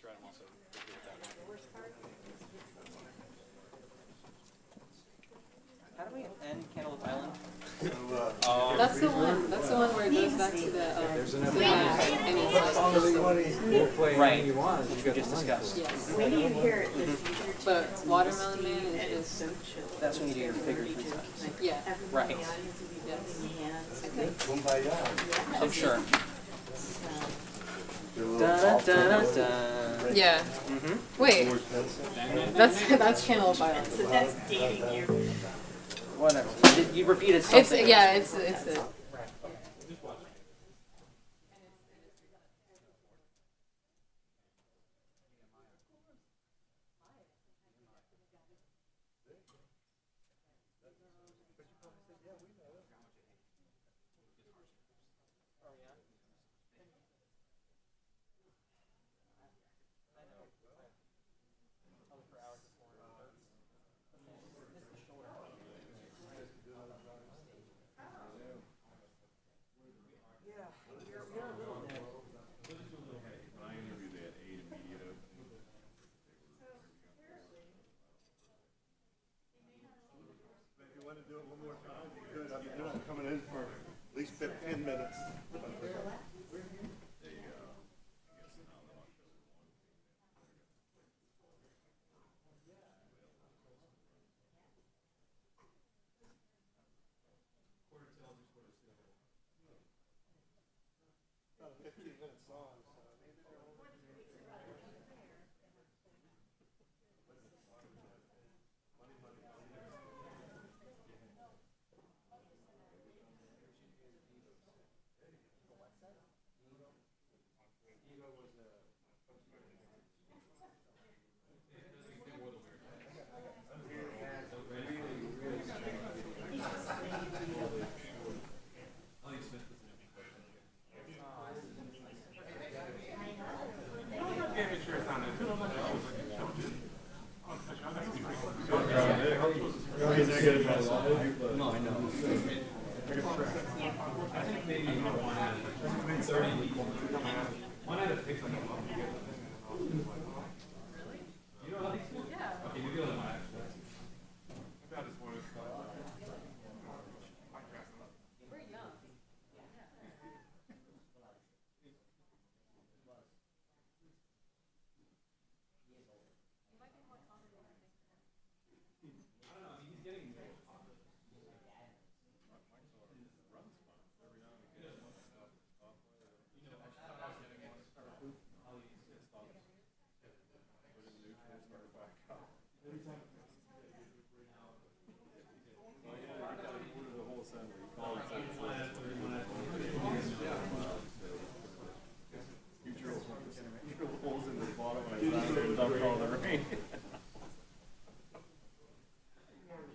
thread. I'm also good with that one. How do we end Cantaloupe Island? That's the one. That's the one where it goes back to the map, and it's like, Right. You just discussed. yes. We need to hear it. But Watermelon Man is just, That's when you do your figure 3 times. yeah, Right. yes. I'm sure. Yeah. Wait, that's Cantaloupe Island. So that's dating you. Whatever. You repeated something. It's yeah, it's a. Do it one more time. Good. You're not coming in for at least 15 minutes. About 15 minutes long. No, I know. I think maybe one 30 people. One had to fix like a month to get them. You know how these? Yeah. Okay, you do it. That is one of holes in the bottom and I dumped all the rain.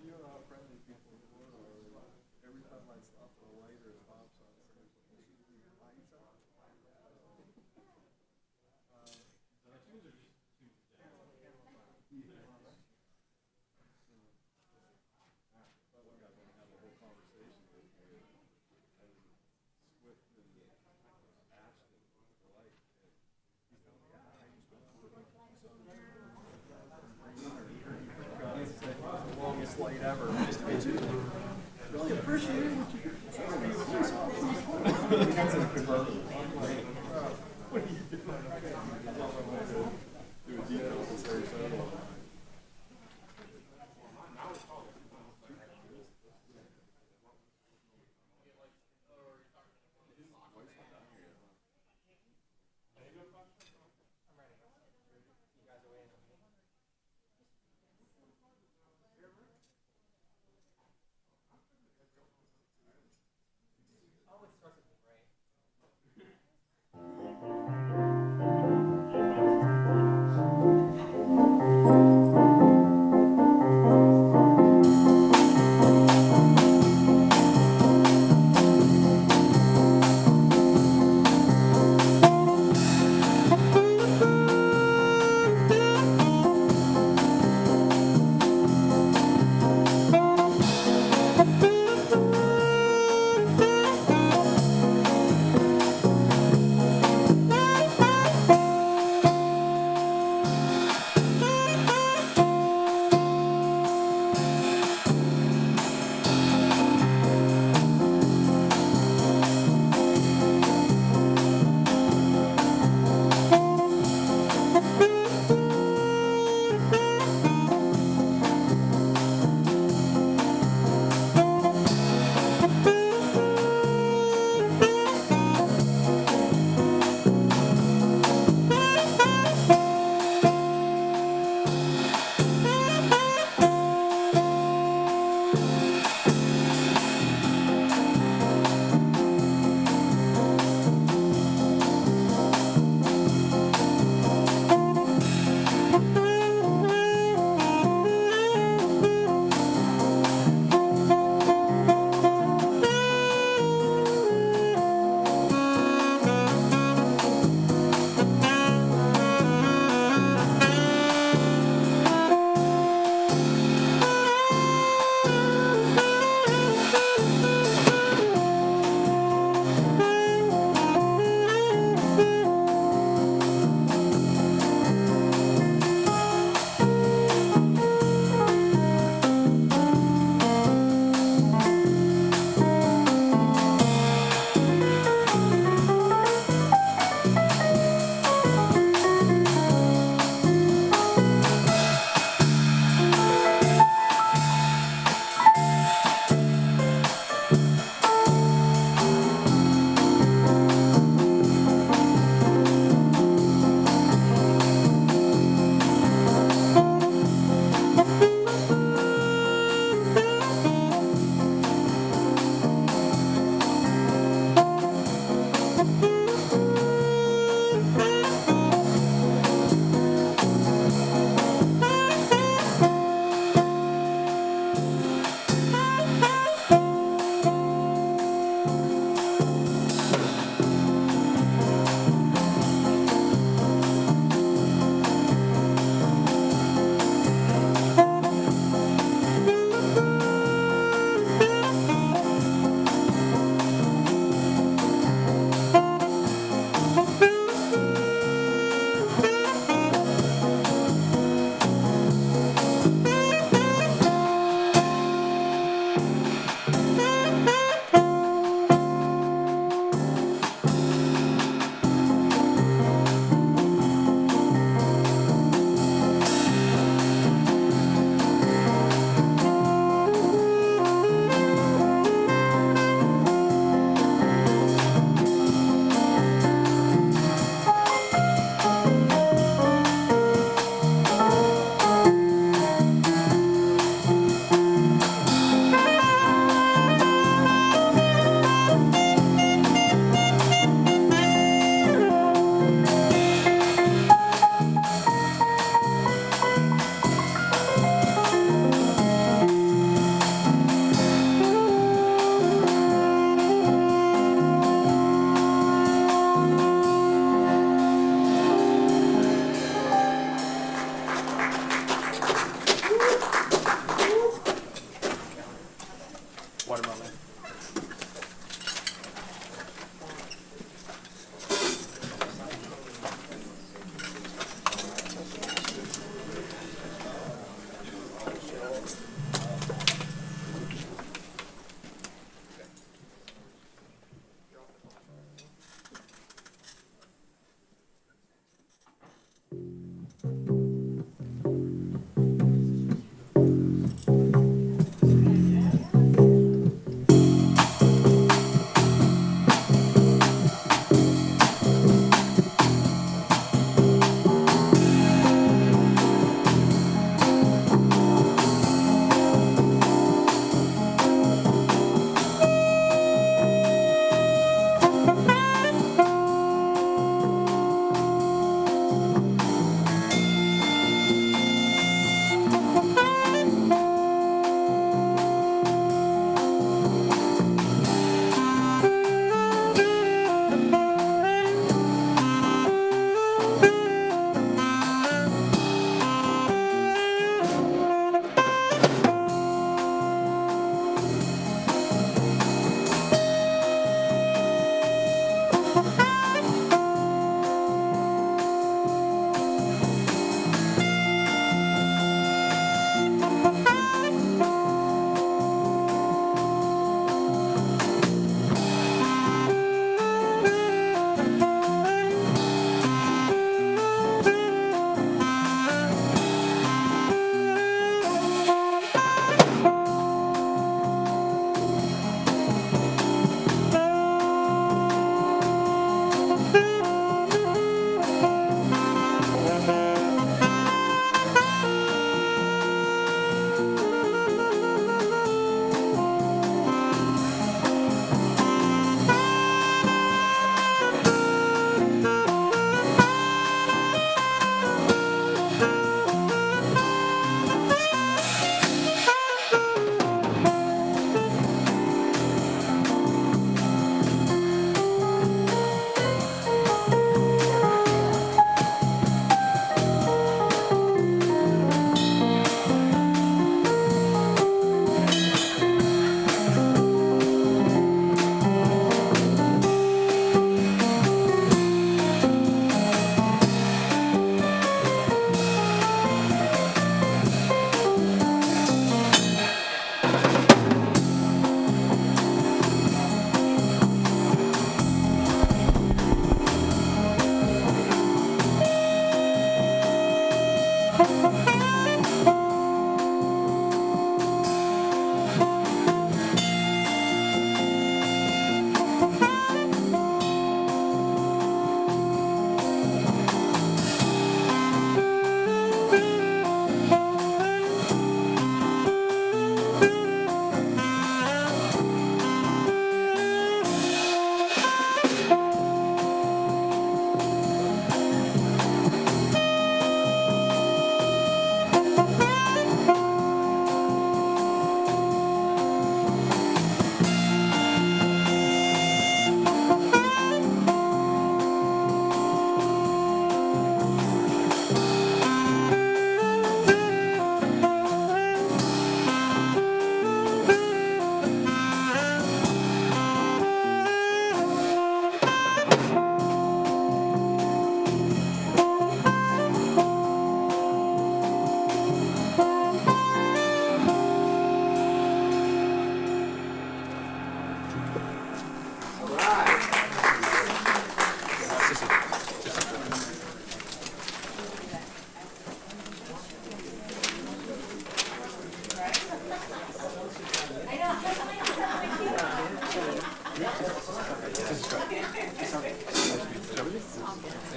You know how friendly people were. Every time I stop at a light or a stop sign, lights out. Longest light ever. Really appreciate it. What are you doing? Do a detail in Sarasota. Oh, it starts with me, right?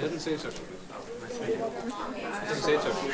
It doesn't say social. It doesn't say social.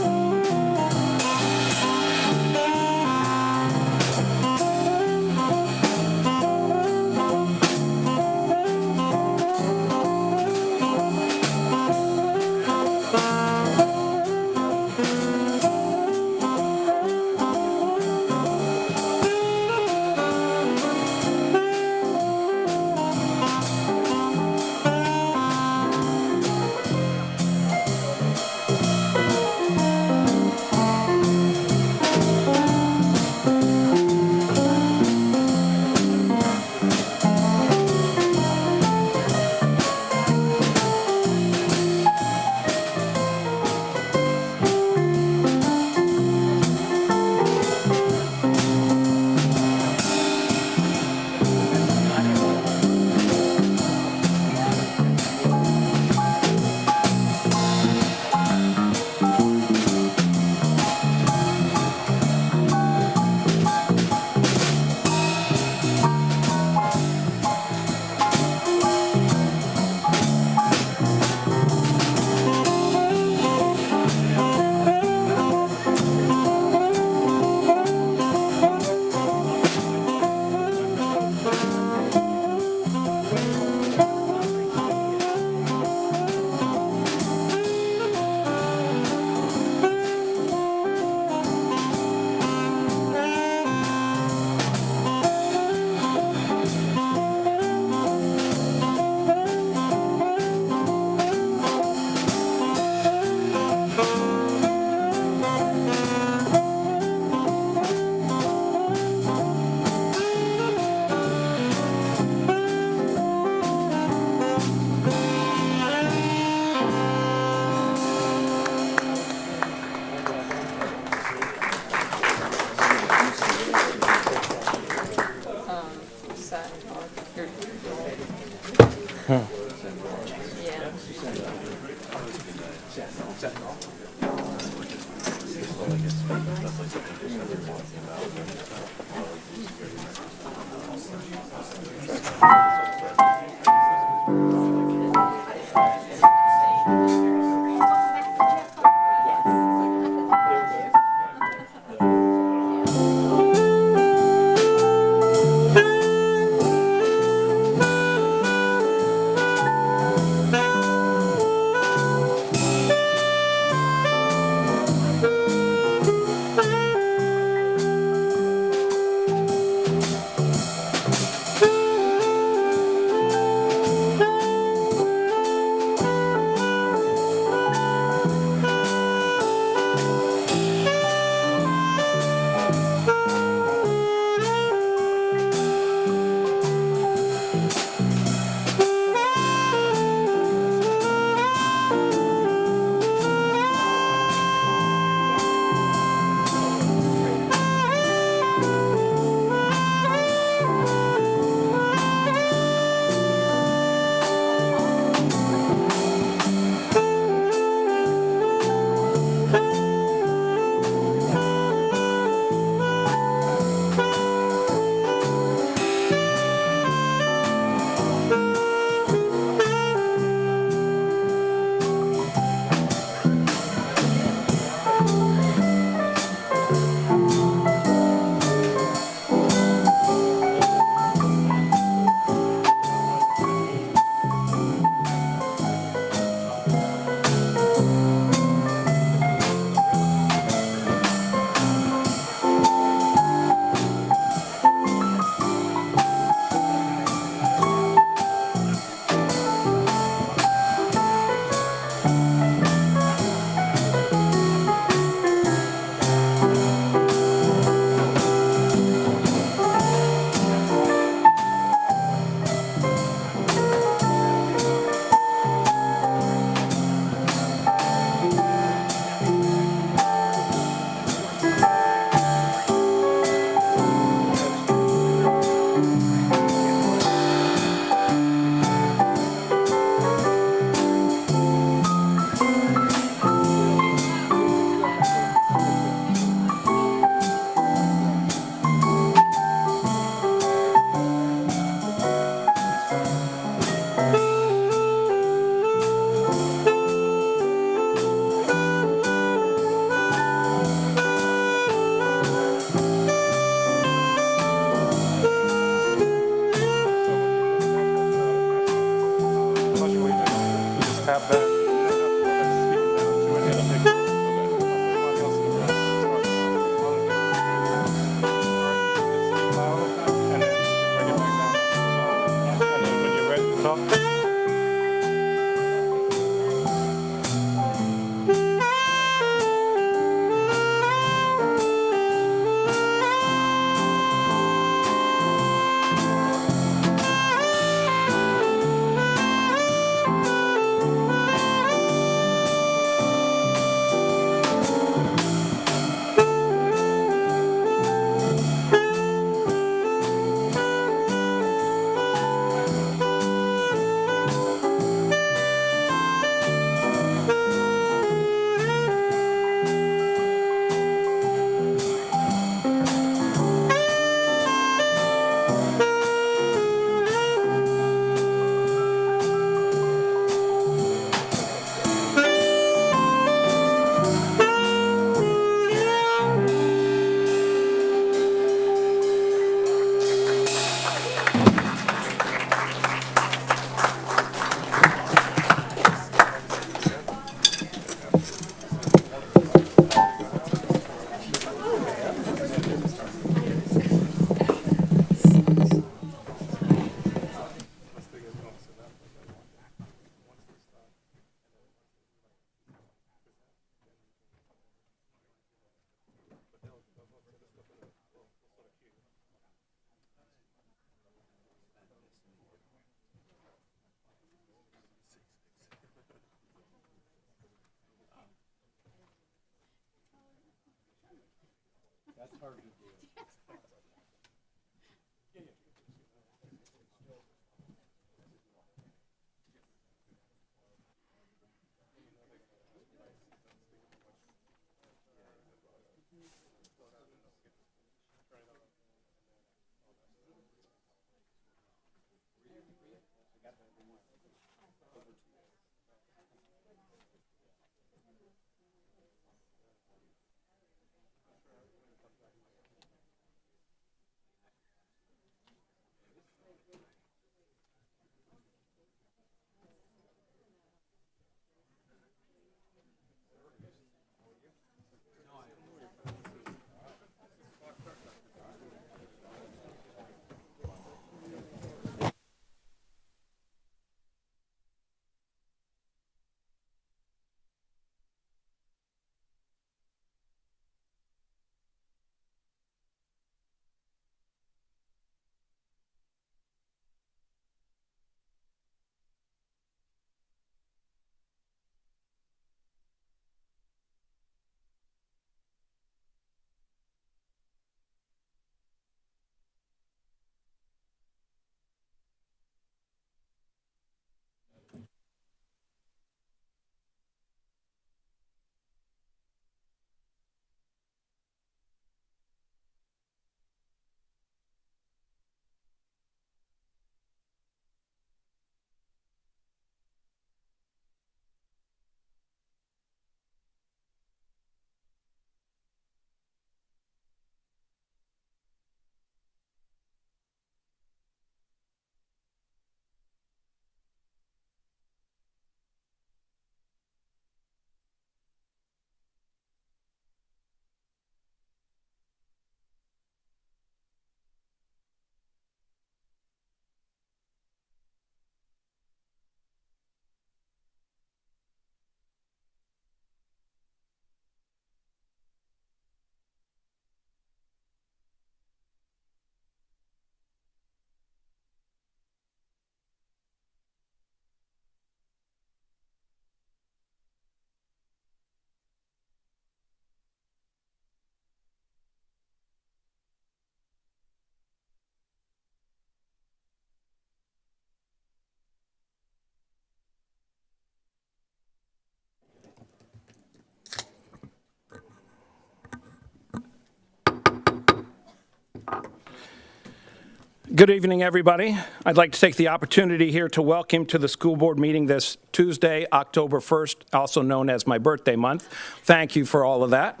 Good evening, everybody. I'd like to take the opportunity here to welcome to the school board meeting this Tuesday, October 1st, also known as my birthday month. Thank you for all of that.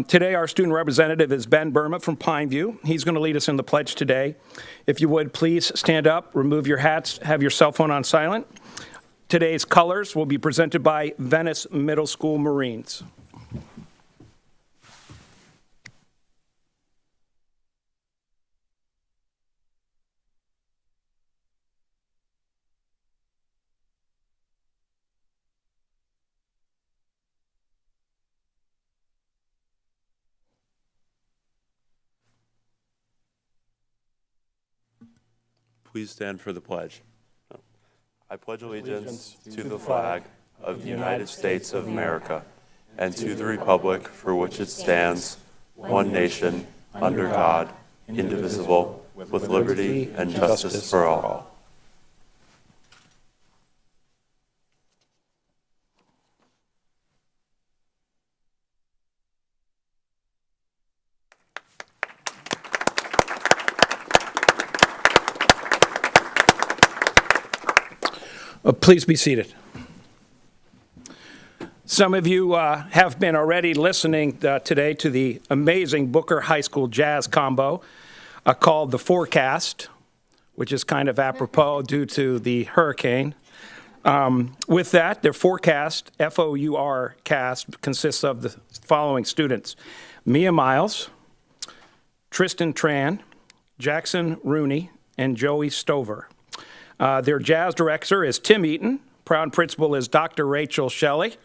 Today, our student representative is Ben Burma from Pineview. He's going to lead us in the pledge today. If you would, please stand up, remove your hats, have your cell phone on silent. Today's colors will be presented by Venice Middle School Marines. Please stand for the pledge. I pledge allegiance to the flag of the United States of America and to the republic for which it stands, one nation, under God, indivisible, with liberty and justice for all. Please be seated. Some of you have been already listening today to the amazing Booker High School jazz combo called The Forecast, which is kind of apropos due to the hurricane. With that, their forecast, F-O-U-R cast, consists of the following students: Mia Miles, Tristan Tran, Jackson Rooney, and Joey Stover. Their jazz director is Tim Eaton. Proud principal is Dr. Rachel Shelley.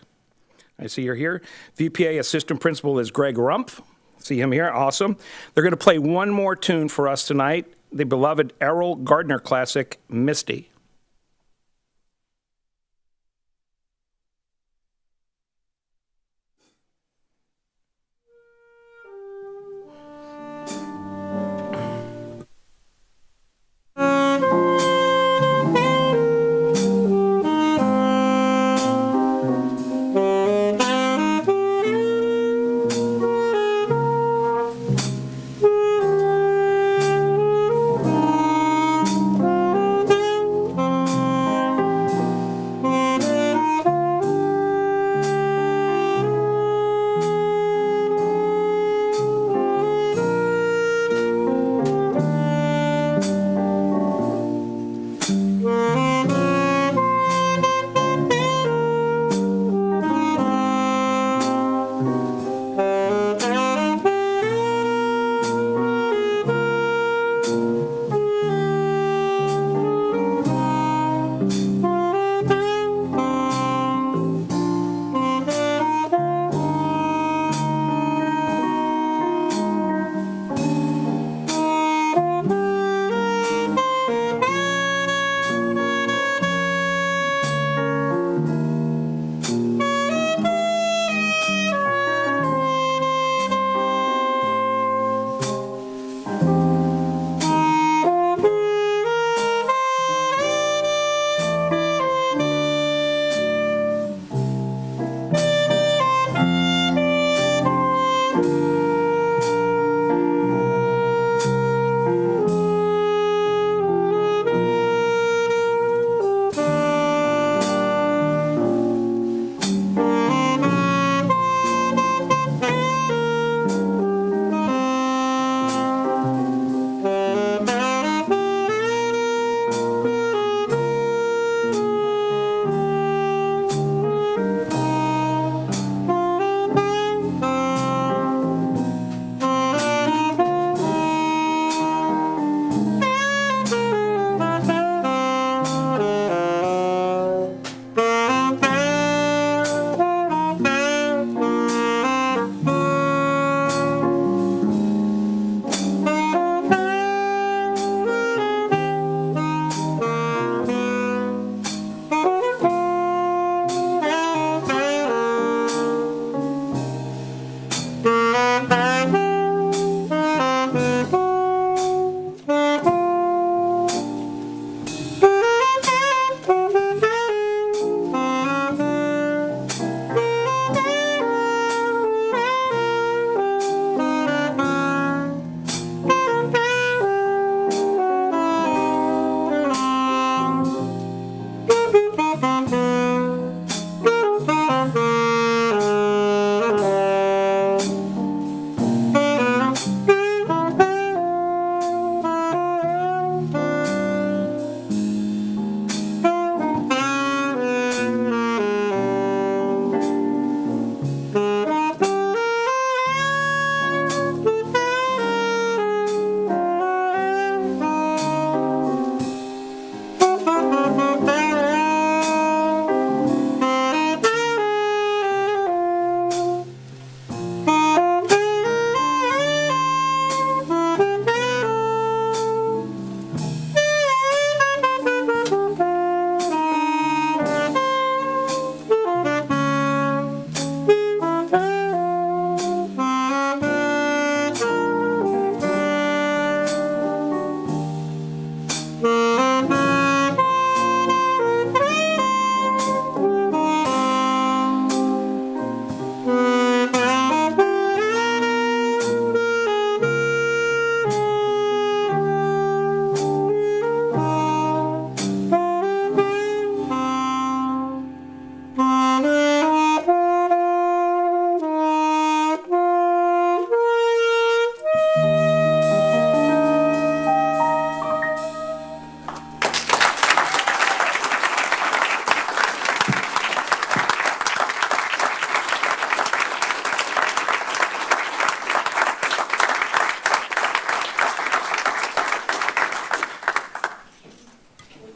I see you're here. VPA assistant principal is Greg Rumpf. See him here, awesome. They're going to play one more tune for us tonight, the beloved Errol Gardner classic, Misty.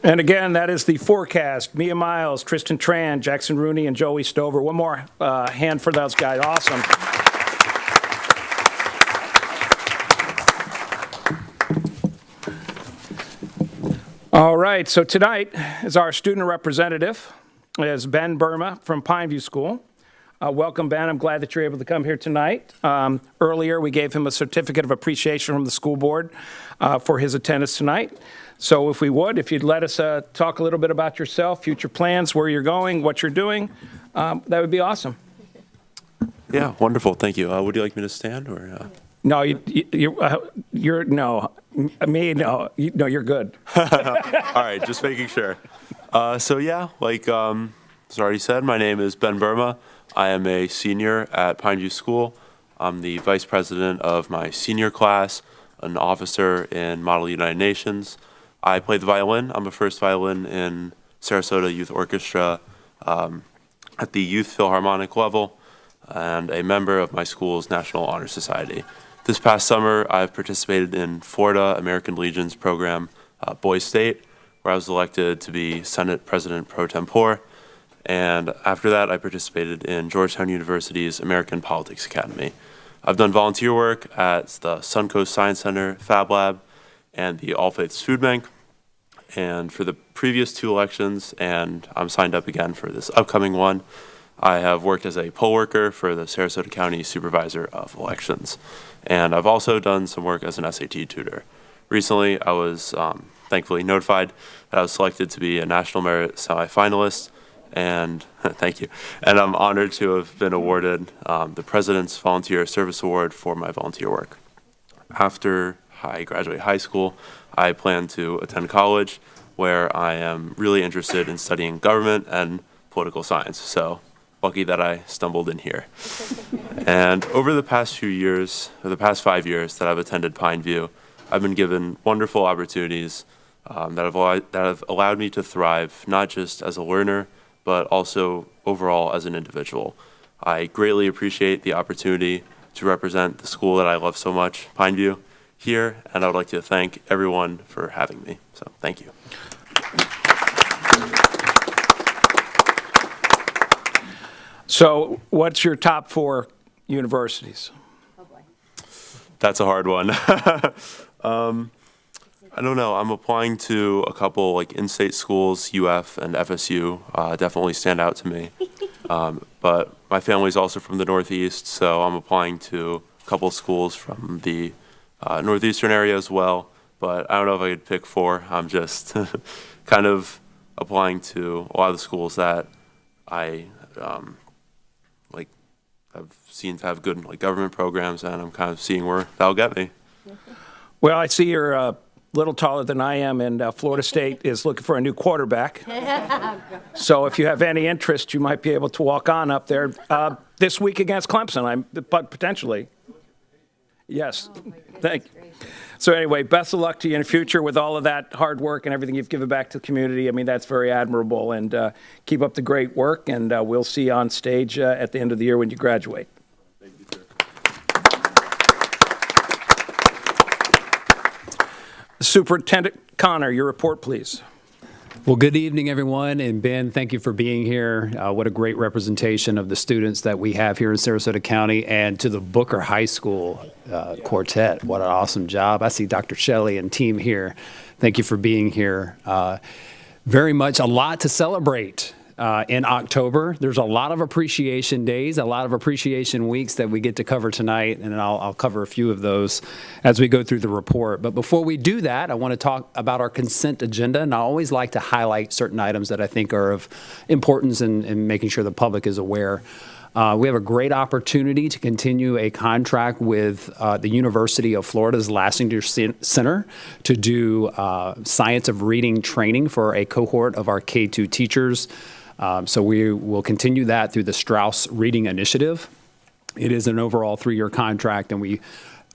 And again, that is the forecast. Mia Miles, Tristan Tran, Jackson Rooney, and Joey Stover. One more hand for those guys. Awesome. All right, so tonight is our student representative, is Ben Burma from Pineview School. Welcome, Ben. I'm glad that you're able to come here tonight. Earlier, we gave him a certificate of appreciation from the school board for his attendance tonight. So if you'd let us talk a little bit about yourself, future plans, where you're going, what you're doing, that would be awesome. Yeah, wonderful. Thank you. Would you like me to stand or? No, you're no. Me, no. No, you're good. All right, just making sure. So yeah, like as already said, my name is Ben Burma. I am a senior at Pineview School. I'm the vice president of my senior class, an officer in Model United Nations. I play the violin. I'm a first violin in Sarasota Youth Orchestra at the Youth Philharmonic level and a member of my school's National Honor Society. This past summer, I've participated in Florida American Legion's program, Boys State, where I was elected to be Senate President pro tempore. And after that, I participated in Georgetown University's American Politics Academy. I've done volunteer work at the Suncoast Science Center, Fab Lab, and the All Faiths Food Bank. And for the previous 2 elections, and I'm signed up again for this upcoming one, I have worked as a poll worker for the Sarasota County Supervisor of Elections. And I've also done some work as an SAT tutor. Recently, I was thankfully notified that I was selected to be a National Merit semifinalist, and thank you. And I'm honored to have been awarded the President's Volunteer Service Award for my volunteer work. After I graduate high school, I plan to attend college, where I am really interested in studying government and political science. So lucky that I stumbled in here. And over the past few years, or the past 5 years that I've attended Pineview, I've been given wonderful opportunities that have allowed me to thrive, not just as a learner, but also overall as an individual. I greatly appreciate the opportunity to represent the school that I love so much, Pineview, here, and I would like to thank everyone for having me. So thank you. So what's your top 4 universities? That's a hard one. I don't know. I'm applying to a couple like in-state schools, UF and FSU definitely stand out to me. But my family's also from the Northeast, so I'm applying to a couple schools from the Northeastern area as well. But I don't know if I could pick 4. I'm just kind of applying to a lot of the schools that I have seen to have good like government programs, and I'm kind of seeing where that'll get me. Well, I see you're a little taller than I am, and Florida State is looking for a new quarterback. So if you have any interest, you might be able to walk on up there this week against Clemson, but potentially. Yes, thank you. So anyway, best of luck to you in the future with all of that hard work and everything you've given back to the community. I mean, that's very admirable, and keep up the great work, and we'll see you on stage at the end of the year when you graduate. Thank you, sir. Superintendent Connor, your report, please. Well, good evening, everyone. And Ben, thank you for being here. What a great representation of the students that we have here in Sarasota County, and to the Booker High School quartet. What an awesome job. I see Dr. Shelley and team here. Thank you for being here. Very much a lot to celebrate in October. There's a lot of appreciation days, a lot of appreciation weeks that we get to cover tonight, and I'll cover a few of those as we go through the report. But before we do that, I want to talk about our consent agenda, and I always like to highlight certain items that I think are of importance in making sure the public is aware. We have a great opportunity to continue a contract with the University of Florida's Lassiter Center to do science of reading training for a cohort of our K-2 teachers. So we will continue that through the Strauss Reading Initiative. It is an overall 3-year contract, and we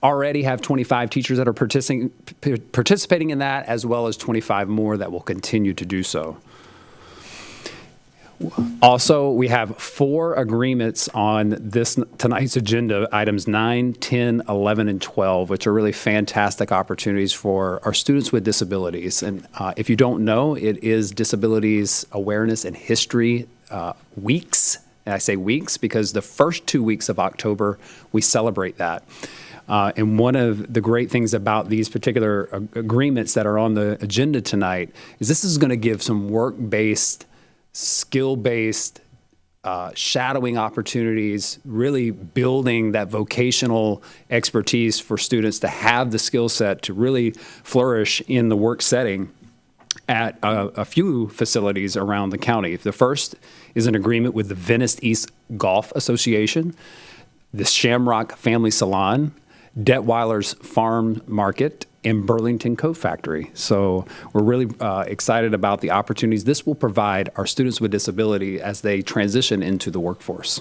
already have 25 teachers that are participating in that, as well as 25 more that will continue to do so. Also, we have 4 agreements on tonight's agenda, items 9, 10, 11, and 12, which are really fantastic opportunities for our students with disabilities. And if you don't know, it is Disabilities Awareness and History Weeks. And I say weeks because the first 2 weeks of October, we celebrate that. And one of the great things about these particular agreements that are on the agenda tonight is this is going to give some work-based, skill-based, shadowing opportunities, really building that vocational expertise for students to have the skill set to really flourish in the work setting at a few facilities around the county. The first is an agreement with the Venice East Golf Association, the Shamrock Family Salon, Detweiler's Farm Market, and Burlington Coat Factory. So we're really excited about the opportunities this will provide our students with disability as they transition into the workforce.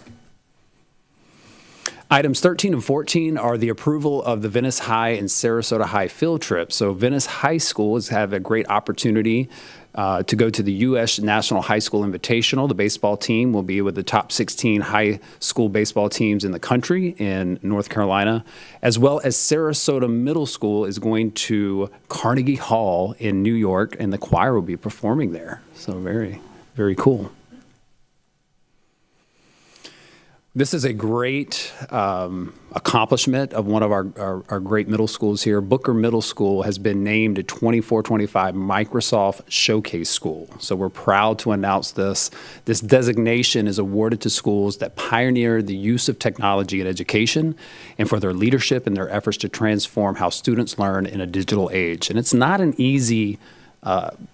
Items 13 and 14 are the approval of the Venice High and Sarasota High field trip. So Venice High School has had a great opportunity to go to the U.S. National High School Invitational. The baseball team will be with the top 16 high school baseball teams in the country in North Carolina, as well as Sarasota Middle School is going to Carnegie Hall in New York, and the choir will be performing there. So very, very cool. This is a great accomplishment of one of our great middle schools here. Booker Middle School has been named a 24-25 Microsoft Showcase School. So we're proud to announce this. This designation is awarded to schools that pioneer the use of technology in education and for their leadership and their efforts to transform how students learn in a digital age. And it's not an easy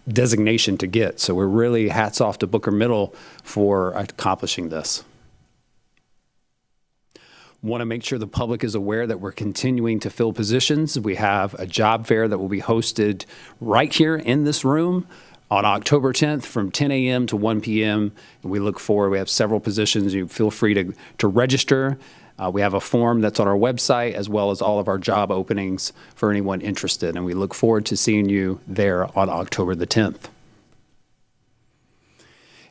designation to get. So we're really hats off to Booker Middle for accomplishing this. Want to make sure the public is aware that we're continuing to fill positions. We have a job fair that will be hosted right here in this room on October 10th from 10 a.m. to 1 p.m. And we look forward. We have several positions. You feel free to register. We have a form that's on our website as well as all of our job openings for anyone interested. And we look forward to seeing you there on October the 10th.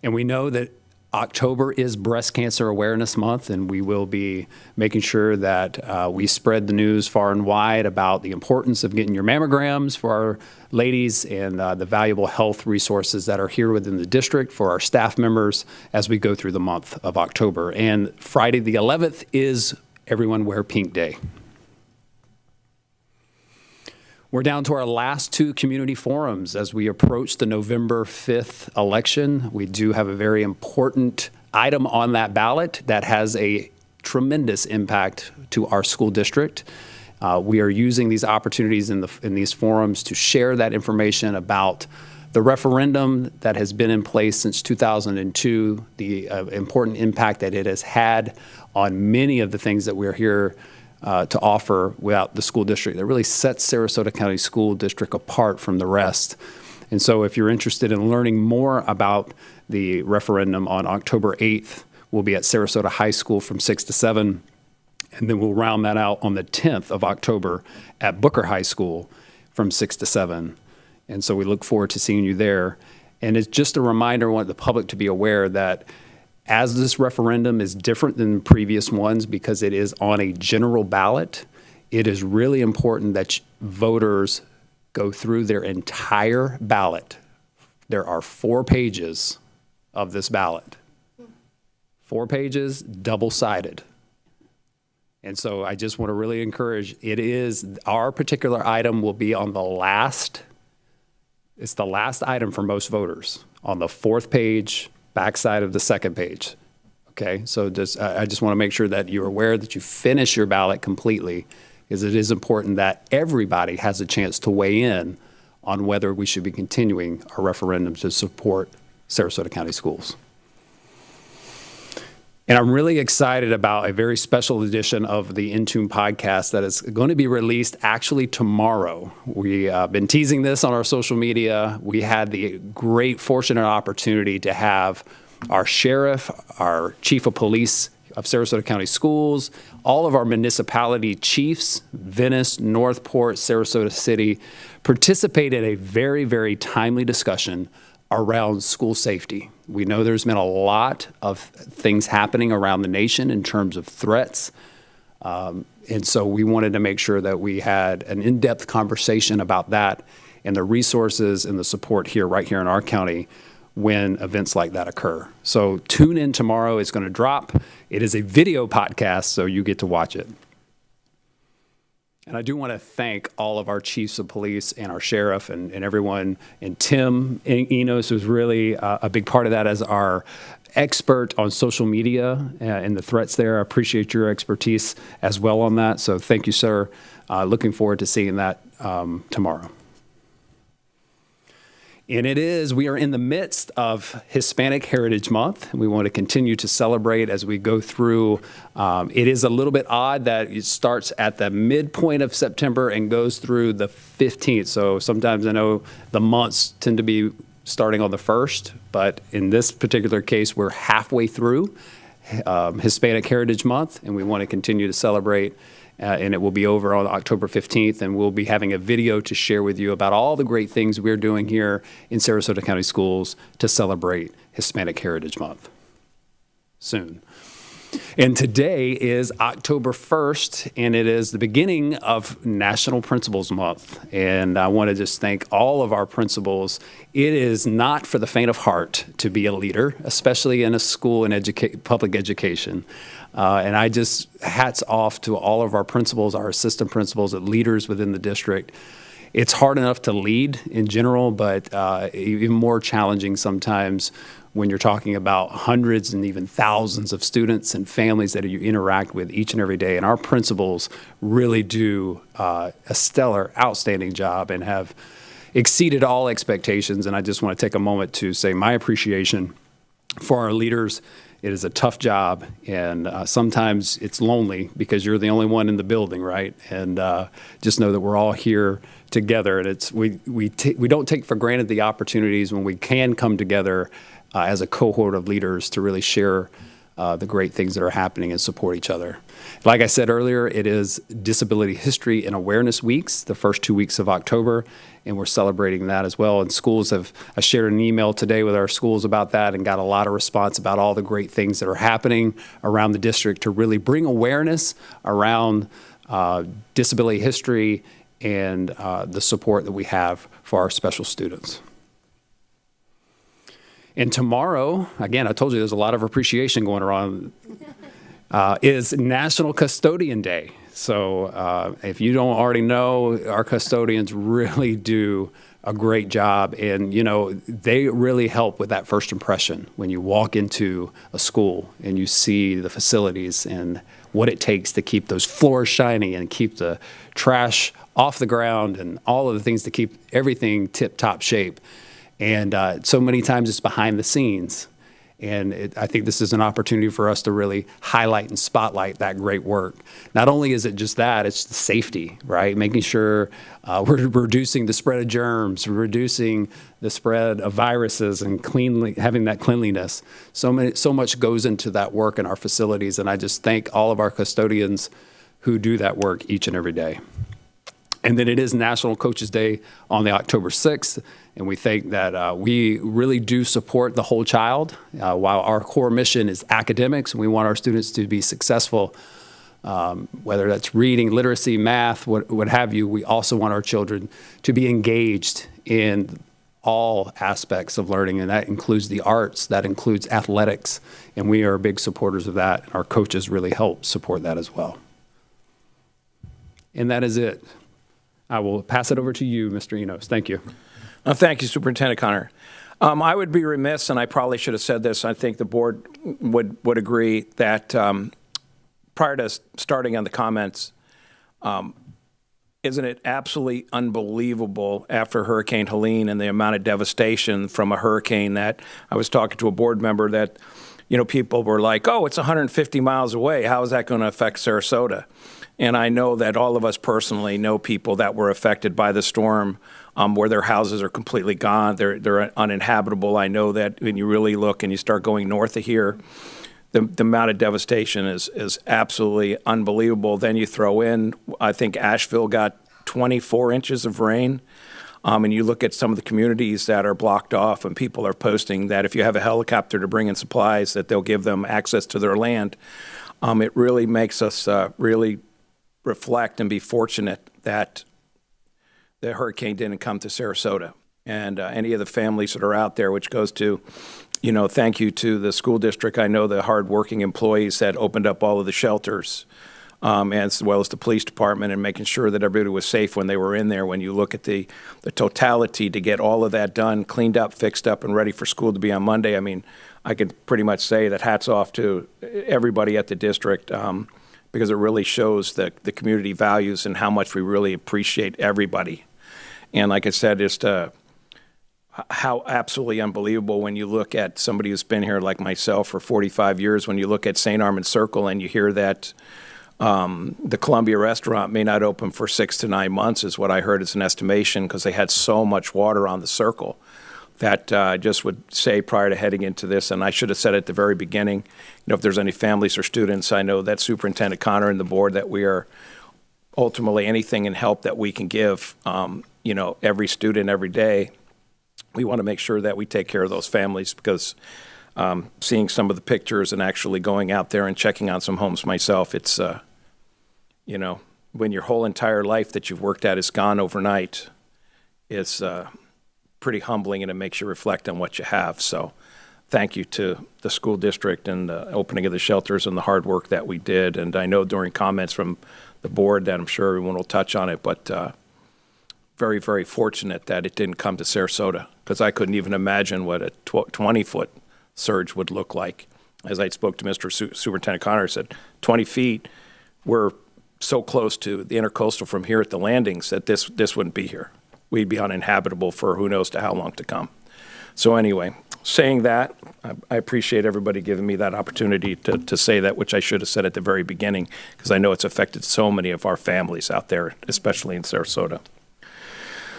And we know that October is Breast Cancer Awareness Month, and we will be making sure that we spread the news far and wide about the importance of getting your mammograms for our ladies and the valuable health resources that are here within the district for our staff members as we go through the month of October. And Friday the 11th is Everyone Wear Pink Day. We're down to our last 2 community forums as we approach the November 5th election. We do have a very important item on that ballot that has a tremendous impact to our school district. We are using these opportunities in these forums to share that information about the referendum that has been in place since 2002, the important impact that it has had on many of the things that we're here to offer without the school district that really sets Sarasota County School District apart from the rest. And so if you're interested in learning more about the referendum on October 8th, we'll be at Sarasota High School from 6 to 7, and then we'll round that out on the 10th of October at Booker High School from 6 to 7. And so we look forward to seeing you there. And it's just a reminder, I want the public to be aware that as this referendum is different than previous ones because it is on a general ballot, it is really important that voters go through their entire ballot. There are 4 pages of this ballot. 4 pages, double-sided. And so I just want to really encourage, our particular item will be on the last, it's the last item for most voters, on the 4th page, backside of the 2nd page. Okay, so I just want to make sure that you're aware that you finish your ballot completely, because it is important that everybody has a chance to weigh in on whether we should be continuing our referendum to support Sarasota County Schools. And I'm really excited about a very special edition of the In Tune podcast that is going to be released actually tomorrow. We've been teasing this on our social media. We had the great fortunate opportunity to have our sheriff, our chief of police of Sarasota County Schools, all of our municipality chiefs, Venice, Northport, Sarasota City, participate in a very, very timely discussion around school safety. We know there's been a lot of things happening around the nation in terms of threats. And so we wanted to make sure that we had an in-depth conversation about that and the resources and the support here, right here in our county, when events like that occur. So tune in tomorrow. It's going to drop. It is a video podcast, so you get to watch it. And I do want to thank all of our chiefs of police and our sheriff and everyone. And Tim Enos was really a big part of that as our expert on social media and the threats there. I appreciate your expertise as well on that. So thank you, sir. Looking forward to seeing that tomorrow. And we are in the midst of Hispanic Heritage Month, and we want to continue to celebrate as we go through. It is a little bit odd that it starts at the midpoint of September and goes through the 15th. So sometimes I know the months tend to be starting on the 1st, but in this particular case, we're halfway through Hispanic Heritage Month, and we want to continue to celebrate. And it will be over on October 15th, and we'll be having a video to share with you about all the great things we're doing here in Sarasota County Schools to celebrate Hispanic Heritage Month soon. And today is October 1st, and it is the beginning of National Principals Month. And I want to just thank all of our principals. It is not for the faint of heart to be a leader, especially in a school and public education. And I just hats off to all of our principals, our assistant principals, and leaders within the district. It's hard enough to lead in general, but even more challenging sometimes when you're talking about hundreds and even thousands of students and families that you interact with each and every day. And our principals really do a stellar, outstanding job and have exceeded all expectations. And I just want to take a moment to say my appreciation for our leaders. It is a tough job, and sometimes it's lonely because you're the only one in the building, right? And just know that we're all here together, and we don't take for granted the opportunities when we can come together as a cohort of leaders to really share the great things that are happening and support each other. Like I said earlier, it is Disability History and Awareness Weeks, the first 2 weeks of October, and we're celebrating that as well. And schools I shared an email today with our schools about that and got a lot of response about all the great things that are happening around the district to really bring awareness around disability history and the support that we have for our special students. And tomorrow, again, I told you there's a lot of appreciation going around, is National Custodian Day. So if you don't already know, our custodians really do a great job. And, you know, they really help with that first impression when you walk into a school and you see the facilities and what it takes to keep those floors shiny and keep the trash off the ground and all of the things to keep everything tip-top shape. And so many times it's behind the scenes. And I think this is an opportunity for us to really highlight and spotlight that great work. Not only is it just that, it's the safety, right? Making sure we're reducing the spread of germs, reducing the spread of viruses, and having that cleanliness. So much goes into that work in our facilities. And I just thank all of our custodians who do that work each and every day. And then it is National Coaches Day on the October 6th. And we think that we really do support the whole child. While our core mission is academics, and we want our students to be successful, whether that's reading, literacy, math, what have you, we also want our children to be engaged in all aspects of learning, and that includes the arts, that includes athletics, and we are big supporters of that. Our coaches really help support that as well. And that is it. I will pass it over to you, Mr. Enos. Thank you. Thank you, Superintendent Connor. I would be remiss, and I probably should have said this, I think the board would agree that prior to starting on the comments, isn't it absolutely unbelievable after Hurricane Helene and the amount of devastation from a hurricane that I was talking to a board member that, you know, people were like, oh, it's 150 miles away. How is that going to affect Sarasota? And I know that all of us personally know people that were affected by the storm where their houses are completely gone. They're uninhabitable. I know that when you really look and you start going north of here, the amount of devastation is absolutely unbelievable. Then you throw in, I think Asheville got 24 inches of rain. And you look at some of the communities that are blocked off, and people are posting that if you have a helicopter to bring in supplies, that they'll give them access to their land. It really makes us really reflect and be fortunate that the hurricane didn't come to Sarasota. And any of the families that are out there, which goes to, thank you to the school district. I know the hardworking employees that opened up all of the shelters, as well as the police department, and making sure that everybody was safe when they were in there. When you look at the totality to get all of that done, cleaned up, fixed up, and ready for school to be on Monday, I mean, I could pretty much say that hats off to everybody at the district, because it really shows the community values and how much we really appreciate everybody. And like I said, just how absolutely unbelievable when you look at somebody who's been here like myself for 45 years, when you look at St. Armand Circle and you hear that the Columbia restaurant may not open for 6 to 9 months is what I heard as an estimation, because they had so much water on the circle. That I just would say prior to heading into this, and I should have said at the very beginning, if there's any families or students, I know that Superintendent Connor and the board, that we are ultimately anything and help that we can give, every student every day. We want to make sure that we take care of those families, because seeing some of the pictures and actually going out there and checking on some homes myself, it's, when your whole entire life that you've worked at is gone overnight, it's pretty humbling, and it makes you reflect on what you have. So thank you to the school district and the opening of the shelters and the hard work that we did. And I know during comments from the board that I'm sure everyone will touch on it, but very, very fortunate that it didn't come to Sarasota, because I couldn't even imagine what a 20-foot surge would look like. As I spoke to Mr. Superintendent Connor, I said 20 feet, we're so close to the intercoastal from here at the landings that this wouldn't be here. We'd be uninhabitable for who knows to how long to come. So anyway, saying that, I appreciate everybody giving me that opportunity to say that, which I should have said at the very beginning, because I know it's affected so many of our families out there, especially in Sarasota.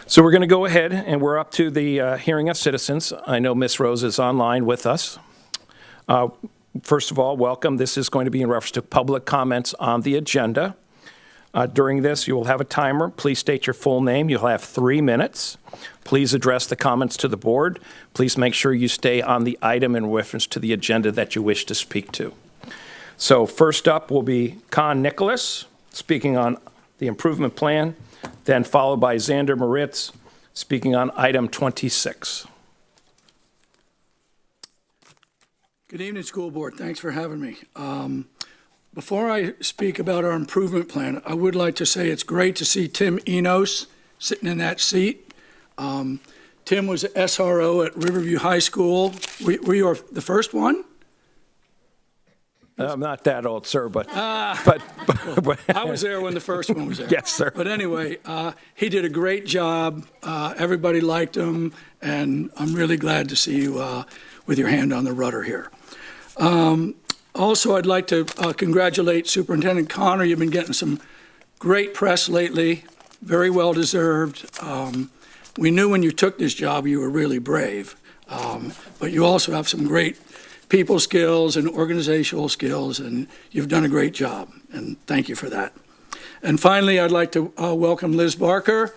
So we're going to go ahead, and we're up to the hearing of citizens. I know Ms. Rose is online with us. First of all, welcome. This is going to be in reference to public comments on the agenda. During this, you will have a timer. Please state your full name. You'll have 3 minutes. Please address the comments to the board. Please make sure you stay on the item in reference to the agenda that you wish to speak to. So first up will be Con Nicholas speaking on the improvement plan, then followed by Xander Moritz speaking on item 26. Good evening, school board. Thanks for having me. Before I speak about our improvement plan, I would like to say it's great to see Tim Enos sitting in that seat. Tim was SRO at Riverview High School. Were you the first one? I'm not that old, sir, but I was there when the first one was there. Yes, sir. But anyway, he did a great job. Everybody liked him, and I'm really glad to see you with your hand on the rudder here. Also, I'd like to congratulate Superintendent Connor. You've been getting some great press lately, very well deserved. We knew when you took this job you were really brave, but you also have some great people skills and organizational skills, and you've done a great job, and thank you for that. And finally, I'd like to welcome Liz Barker.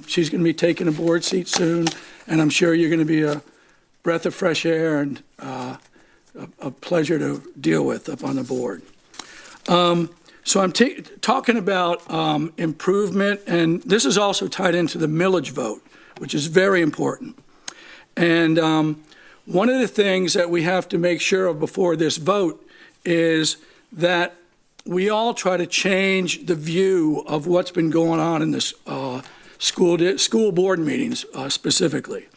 She's going to be taking a board seat soon, and I'm sure you're going to be a breath of fresh air and a pleasure to deal with up on the board. So I'm talking about improvement, and this is also tied into the millage vote, which is very important. And one of the things that we have to make sure of before this vote is that we all try to change the view of what's been going on in this school board meetings specifically.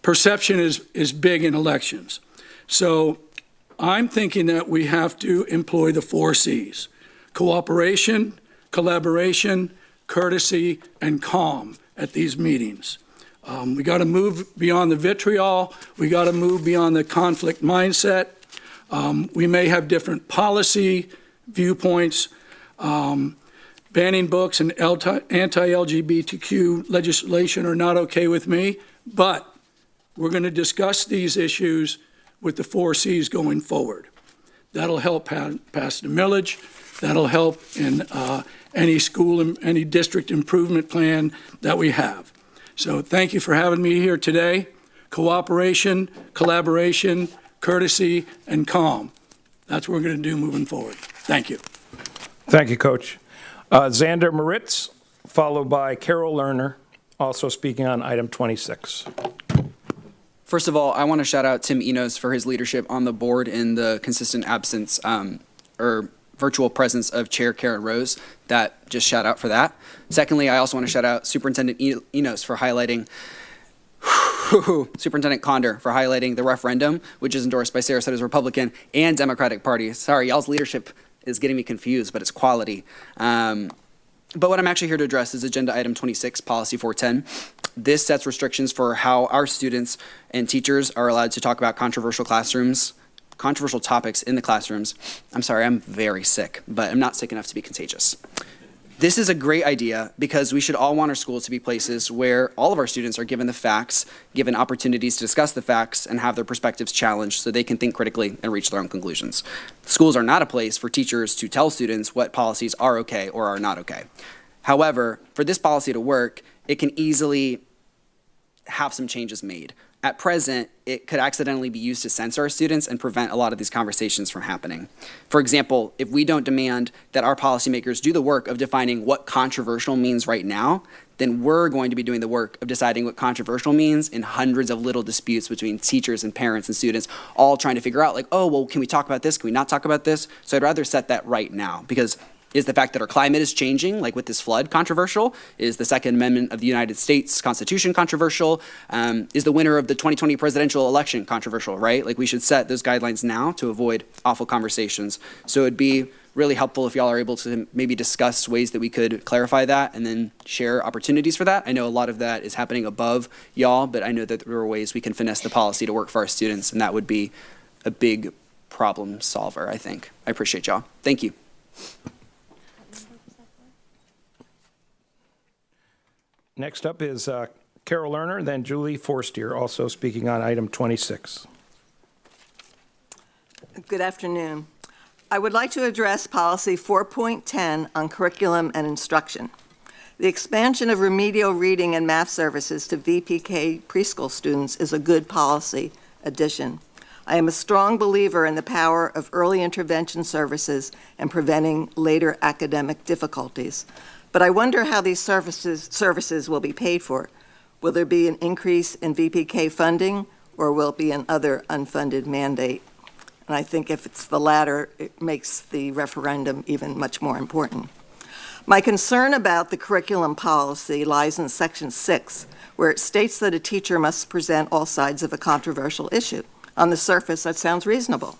Perception is big in elections. So I'm thinking that we have to employ the 4 C's: cooperation, collaboration, courtesy, and calm at these meetings. We got to move beyond the vitriol. We got to move beyond the conflict mindset. We may have different policy viewpoints. Banning books and anti-LGBTQ legislation are not okay with me, but we're going to discuss these issues with the 4 C's going forward. That'll help pass the millage. That'll help in any school and any district improvement plan that we have. So thank you for having me here today. Cooperation, collaboration, courtesy, and calm. That's what we're going to do moving forward. Thank you. Thank you, Coach. Xander Moritz, followed by Carol Lerner, also speaking on item 26. First of all, I want to shout out Tim Enos for his leadership on the board and the consistent absence or virtual presence of Chair Karen Rose. Just shout out for that. Secondly, I also want to shout out Superintendent Enos for highlighting Superintendent Condor for highlighting the referendum, which is endorsed by Sarasota's Republican and Democratic parties. Sorry, y'all's leadership is getting me confused, but it's quality. But what I'm actually here to address is Agenda Item 26, Policy 410. This sets restrictions for how our students and teachers are allowed to talk about controversial topics in the classrooms. I'm sorry, I'm very sick, but I'm not sick enough to be contagious. This is a great idea because we should all want our schools to be places where all of our students are given the facts, given opportunities to discuss the facts, and have their perspectives challenged so they can think critically and reach their own conclusions. Schools are not a place for teachers to tell students what policies are okay or are not okay. However, for this policy to work, it can easily have some changes made. At present, it could accidentally be used to censor our students and prevent a lot of these conversations from happening. For example, if we don't demand that our policymakers do the work of defining what controversial means right now, then we're going to be doing the work of deciding what controversial means in hundreds of little disputes between teachers and parents and students, all trying to figure out like, oh, well, can we talk about this? Can we not talk about this? So I'd rather set that right now, because is the fact that our climate is changing, like with this flood, controversial? Is the Second Amendment of the United States Constitution controversial? Is the winner of the 2020 presidential election controversial, right? Like we should set those guidelines now to avoid awful conversations. So it'd be really helpful if y'all are able to maybe discuss ways that we could clarify that and then share opportunities for that. I know a lot of that is happening above y'all, but I know that there are ways we can finesse the policy to work for our students, and that would be a big problem solver, I think. I appreciate y'all. Thank you. Next up is Carol Lerner, then Julie Forstier, also speaking on item 26. Good afternoon. I would like to address Policy 4.10 on curriculum and instruction. The expansion of remedial reading and math services to VPK preschool students is a good policy addition. I am a strong believer in the power of early intervention services and preventing later academic difficulties. But I wonder how these services will be paid for. Will there be an increase in VPK funding, or will it be another unfunded mandate? And I think if it's the latter, it makes the referendum even much more important. My concern about the curriculum policy lies in Section 6, where it states that a teacher must present all sides of a controversial issue. On the surface, that sounds reasonable.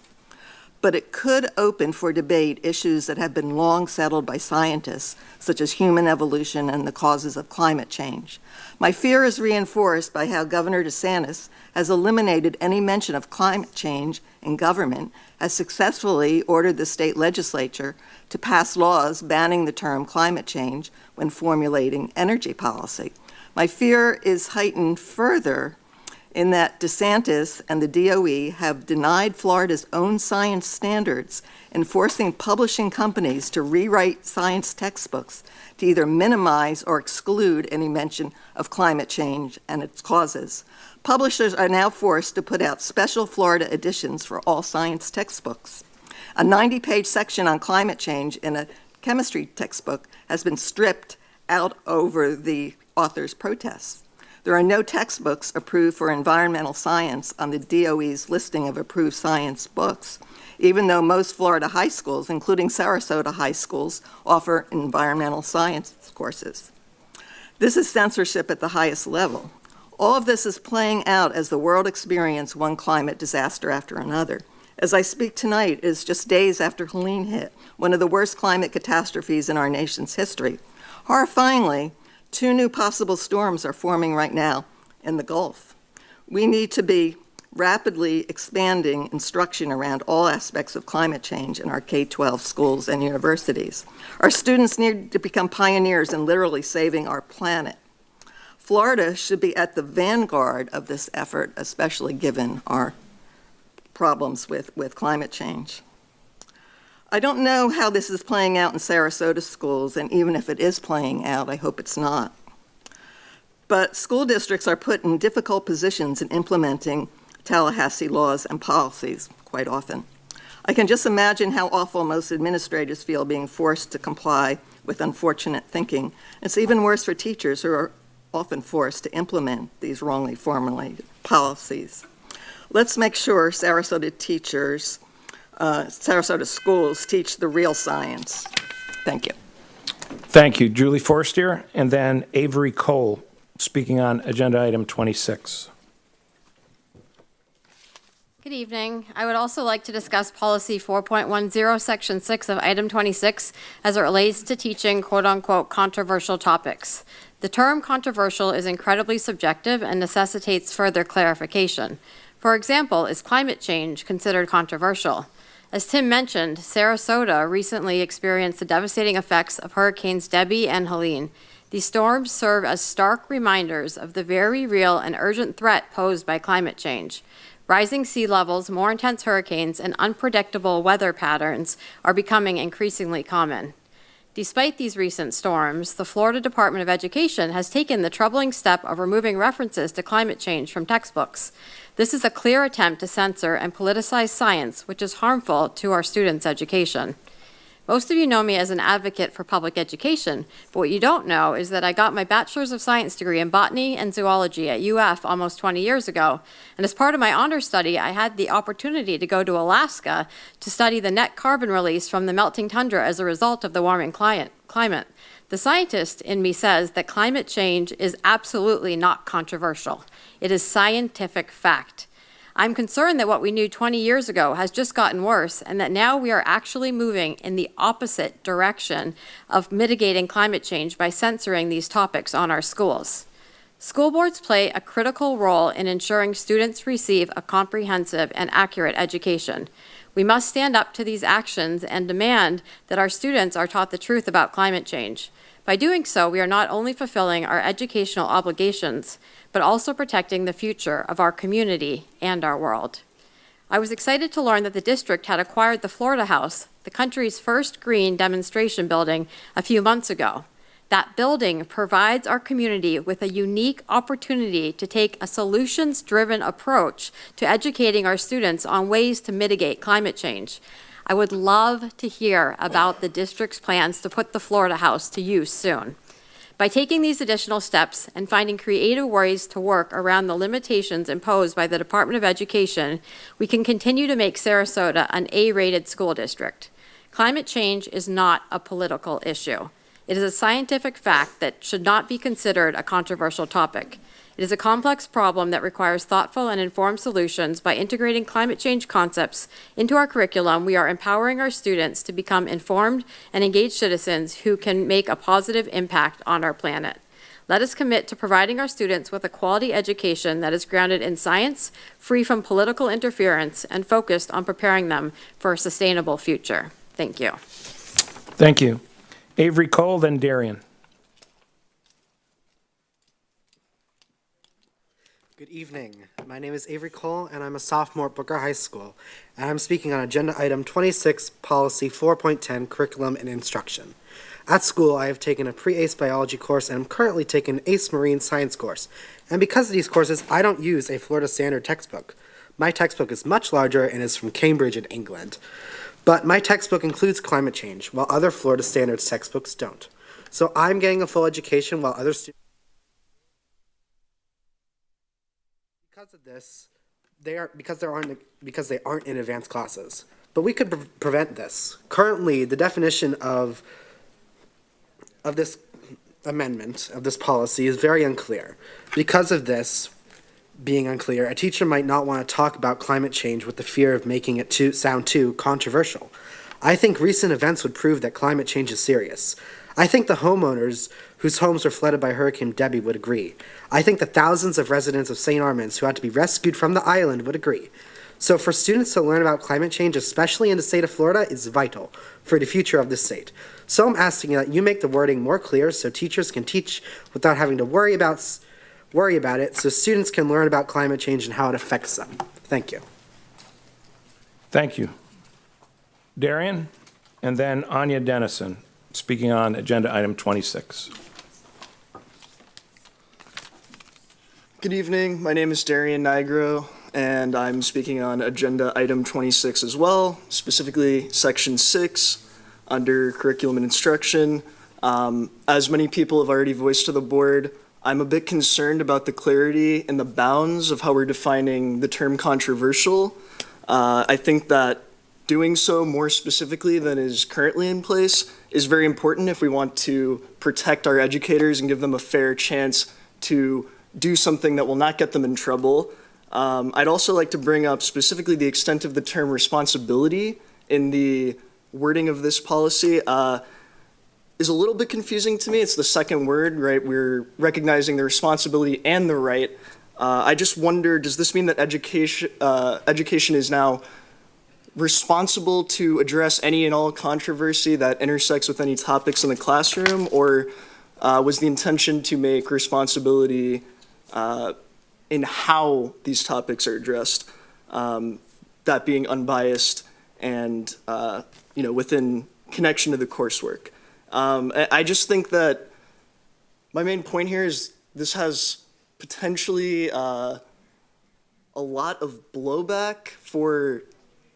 But it could open for debate issues that have been long settled by scientists, such as human evolution and the causes of climate change. My fear is reinforced by how Governor DeSantis has eliminated any mention of climate change in government, has successfully ordered the state legislature to pass laws banning the term climate change when formulating energy policy. My fear is heightened further in that DeSantis and the DOE have denied Florida's own science standards and forcing publishing companies to rewrite science textbooks to either minimize or exclude any mention of climate change and its causes. Publishers are now forced to put out special Florida editions for all science textbooks. A 90-page section on climate change in a chemistry textbook has been stripped out over the author's protests. There are no textbooks approved for environmental science on the DOE's listing of approved science books, even though most Florida high schools, including Sarasota high schools, offer environmental science courses. This is censorship at the highest level. All of this is playing out as the world experiences one climate disaster after another. As I speak tonight, it is just days after Helene hit, one of the worst climate catastrophes in our nation's history. Horrifyingly, 2 new possible storms are forming right now in the Gulf. We need to be rapidly expanding instruction around all aspects of climate change in our K-12 schools and universities. Our students need to become pioneers in literally saving our planet. Florida should be at the vanguard of this effort, especially given our problems with climate change. I don't know how this is playing out in Sarasota schools, and even if it is playing out, I hope it's not. But school districts are put in difficult positions in implementing Tallahassee laws and policies quite often. I can just imagine how awful most administrators feel being forced to comply with unfortunate thinking. It's even worse for teachers who are often forced to implement these wrongly formulated policies. Let's make sure Sarasota schools teach the real science. Thank you. Thank you. Julie Forstier, and then Avery Cole, speaking on agenda item 26. Good evening. I would also like to discuss policy 4.10, section 6 of item 26 as it relates to teaching quote-unquote controversial topics. The term controversial is incredibly subjective and necessitates further clarification. For example, is climate change considered controversial? As Tim mentioned, Sarasota recently experienced the devastating effects of Hurricanes Debby and Helene. These storms serve as stark reminders of the very real and urgent threat posed by climate change. Rising sea levels, more intense hurricanes, and unpredictable weather patterns are becoming increasingly common. Despite these recent storms, the Florida Department of Education has taken the troubling step of removing references to climate change from textbooks. This is a clear attempt to censor and politicize science, which is harmful to our students' education. Most of you know me as an advocate for public education, but what you don't know is that I got my Bachelor's of Science degree in botany and zoology at UF almost 20 years ago, and as part of my honors study, I had the opportunity to go to Alaska to study the net carbon release from the melting tundra as a result of the warming climate. The scientist in me says that climate change is absolutely not controversial. It is scientific fact. I'm concerned that what we knew 20 years ago has just gotten worse, and that now we are actually moving in the opposite direction of mitigating climate change by censoring these topics on our schools. School boards play a critical role in ensuring students receive a comprehensive and accurate education. We must stand up to these actions and demand that our students are taught the truth about climate change. By doing so, we are not only fulfilling our educational obligations, but also protecting the future of our community and our world. I was excited to learn that the district had acquired the Florida House, the country's first green demonstration building, a few months ago. That building provides our community with a unique opportunity to take a solutions-driven approach to educating our students on ways to mitigate climate change. I would love to hear about the district's plans to put the Florida House to use soon. By taking these additional steps and finding creative ways to work around the limitations imposed by the Department of Education, we can continue to make Sarasota an A-rated school district. Climate change is not a political issue. It is a scientific fact that should not be considered a controversial topic. It is a complex problem that requires thoughtful and informed solutions. By integrating climate change concepts into our curriculum, we are empowering our students to become informed and engaged citizens who can make a positive impact on our planet. Let us commit to providing our students with a quality education that is grounded in science, free from political interference, and focused on preparing them for a sustainable future. Thank you. Thank you. Avery Cole, then Darian. Good evening. My name is Avery Cole, and I'm a sophomore at Booker High School, and I'm speaking on Agenda Item 26, Policy 4.10, Curriculum and Instruction. At school, I have taken a pre-ACE biology course, and I'm currently taking an ACE marine science course. And because of these courses, I don't use a Florida Standard textbook. My textbook is much larger and is from Cambridge in England. But my textbook includes climate change, while other Florida Standards textbooks don't. So I'm getting a full education while other students... Because of this, because they aren't in advanced classes. But we could prevent this. Currently, the definition of this amendment, of this policy, is very unclear. Because of this being unclear, a teacher might not want to talk about climate change with the fear of making it sound too controversial. I think recent events would prove that climate change is serious. I think the homeowners whose homes were flooded by Hurricane Debby would agree. I think the thousands of residents of St. Armand's who had to be rescued from the island would agree. So for students to learn about climate change, especially in the state of Florida, is vital for the future of the state. So I'm asking that you make the wording more clear so teachers can teach without having to worry about it, so students can learn about climate change and how it affects them. Thank you. Thank you. Darian? and then Anya Dennison, speaking on agenda item 26. Good evening. My name is Darian Nigro, and I'm speaking on agenda item 26 as well, specifically section 6 under curriculum and instruction. As many people have already voiced to the board, I'm a bit concerned about the clarity and the bounds of how we're defining the term controversial. I think that doing so more specifically than is currently in place is very important if we want to protect our educators and give them a fair chance to do something that will not get them in trouble. I'd also like to bring up specifically the extent of the term responsibility in the wording of this policy is a little bit confusing to me. It's the second word, right? We're recognizing the responsibility and the right. I just wonder, does this mean that education is now responsible to address any and all controversy that intersects with any topics in the classroom, or was the intention to make responsibility in how these topics are addressed, that being unbiased and within connection to the coursework? I just think that my main point here is this has potentially a lot of blowback for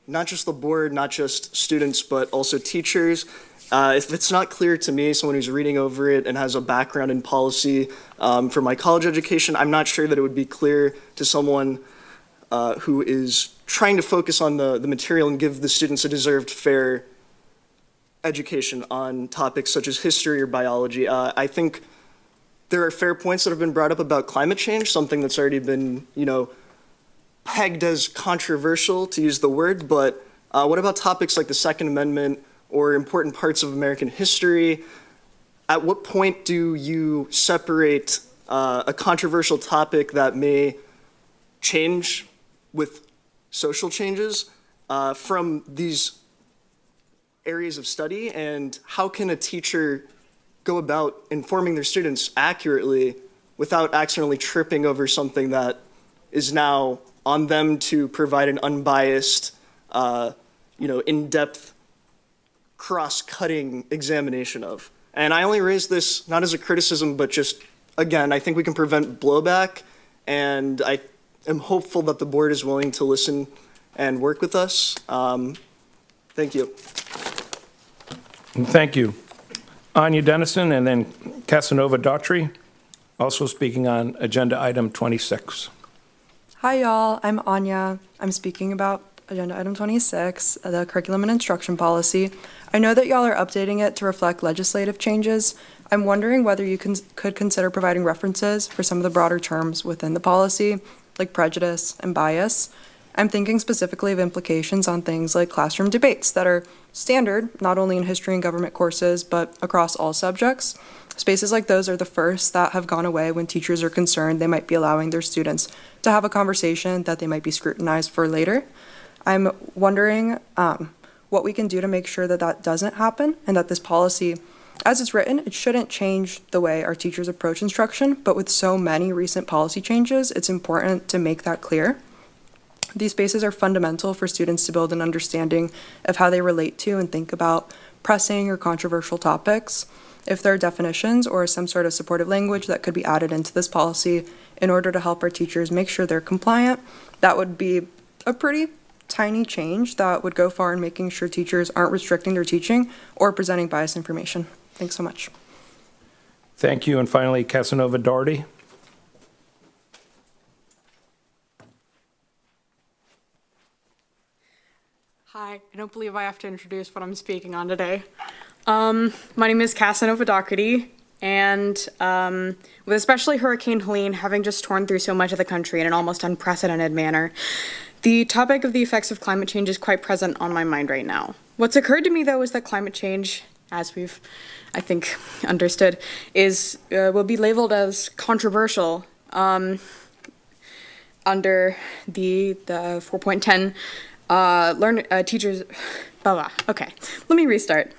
not just the board, not just students, but also teachers. If it's not clear to me, someone who's reading over it and has a background in policy for my college education, I'm not sure that it would be clear to someone who is trying to focus on the material and give the students a deserved fair education on topics such as history or biology. I think there are fair points that have been brought up about climate change, something that's already been, pegged as controversial, to use the word, but what about topics like the Second Amendment or important parts of American history? At what point do you separate a controversial topic that may change with social changes from these areas of study, and how can a teacher go about informing their students accurately without accidentally tripping over something that is now on them to provide an unbiased, in-depth, cross-cutting examination of? And I only raise this not as a criticism, but just, again, I think we can prevent blowback, and I am hopeful that the board is willing to listen and work with us. Thank you. Thank you. Anya Dennison and then Casanova Daughtry, also speaking on agenda item 26. Hi, y'all. I'm Anya. I'm speaking about agenda item 26, the curriculum and instruction policy. I know that y'all are updating it to reflect legislative changes. I'm wondering whether you could consider providing references for some of the broader terms within the policy, like prejudice and bias. I'm thinking specifically of implications on things like classroom debates that are standard, not only in history and government courses, but across all subjects. Spaces like those are the first that have gone away when teachers are concerned they might be allowing their students to have a conversation that they might be scrutinized for later. I'm wondering what we can do to make sure that that doesn't happen, and that this policy, as it's written, it shouldn't change the way our teachers approach instruction, but with so many recent policy changes, it's important to make that clear. These spaces are fundamental for students to build an understanding of how they relate to and think about pressing or controversial topics. If there are definitions or some sort of supportive language that could be added into this policy in order to help our teachers make sure they're compliant, that would be a pretty tiny change that would go far in making sure teachers aren't restricting their teaching or presenting biased information. Thanks so much. Thank you. And finally, Casanova Daughtry. Hi, I don't believe I have to introduce what I'm speaking on today. My name is Casanova Daughtry, and with especially Hurricane Helene having just torn through so much of the country in an almost unprecedented manner, the topic of the effects of climate change is quite present on my mind right now. What's occurred to me, though, is that climate change, as we've, I think, understood, will be labeled as controversial under the 4.10 teachers, Okay, let me restart.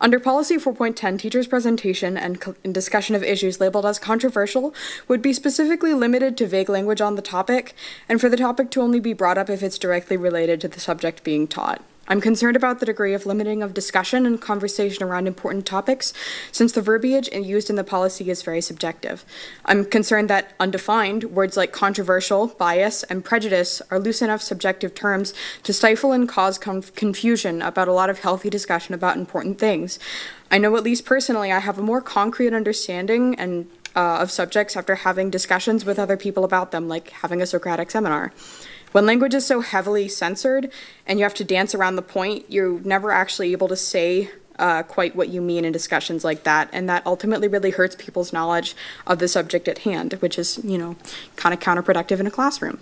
Under Policy 4.10, teachers' presentation and discussion of issues labeled as controversial would be specifically limited to vague language on the topic, and for the topic to only be brought up if it's directly related to the subject being taught. I'm concerned about the degree of limiting of discussion and conversation around important topics, since the verbiage used in the policy is very subjective. I'm concerned that undefined words like controversial, bias, and prejudice are loose enough subjective terms to stifle and cause confusion about a lot of healthy discussion about important things. I know, at least personally, I have a more concrete understanding and of subjects after having discussions with other people about them, like having a Socratic seminar. When language is so heavily censored and you have to dance around the point, you're never actually able to say quite what you mean in discussions like that, and that ultimately really hurts people's knowledge of the subject at hand, which is, kind of counterproductive in a classroom.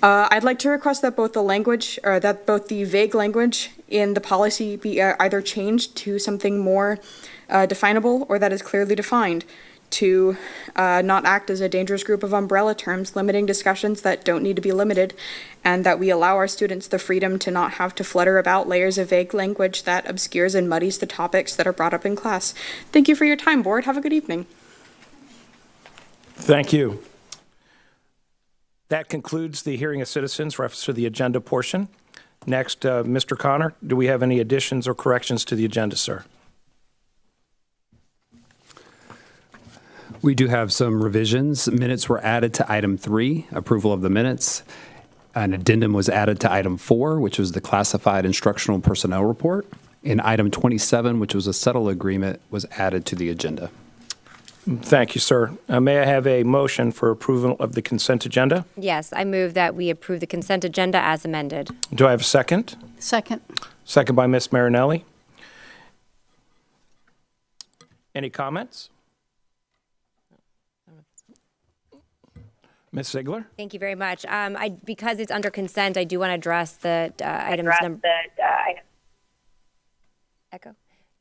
I'd like to request that both the vague language in the policy be either changed to something more definable, or that is clearly defined, to not act as a dangerous group of umbrella terms, limiting discussions that don't need to be limited, and that we allow our students the freedom to not have to flutter about layers of vague language that obscures and muddies the topics that are brought up in class. Thank you for your time, board. Have a good evening. Thank you. That concludes the hearing of citizens reference to the agenda portion. Next, Mr. Connor, do we have any additions or corrections to the agenda, sir? We do have some revisions. Minutes were added to item 3, approval of the minutes. An addendum was added to item 4, which was the classified instructional personnel report. And item 27, which was a settle agreement, was added to the agenda. Thank you, sir. May I have a motion for approval of the consent agenda? Yes, I move that we approve the consent agenda as amended. Do I have a second? Second. Second by Ms. Marinelli. Any comments? Ms. Ziegler? Thank you very much. Because it's under consent, I do want to address the items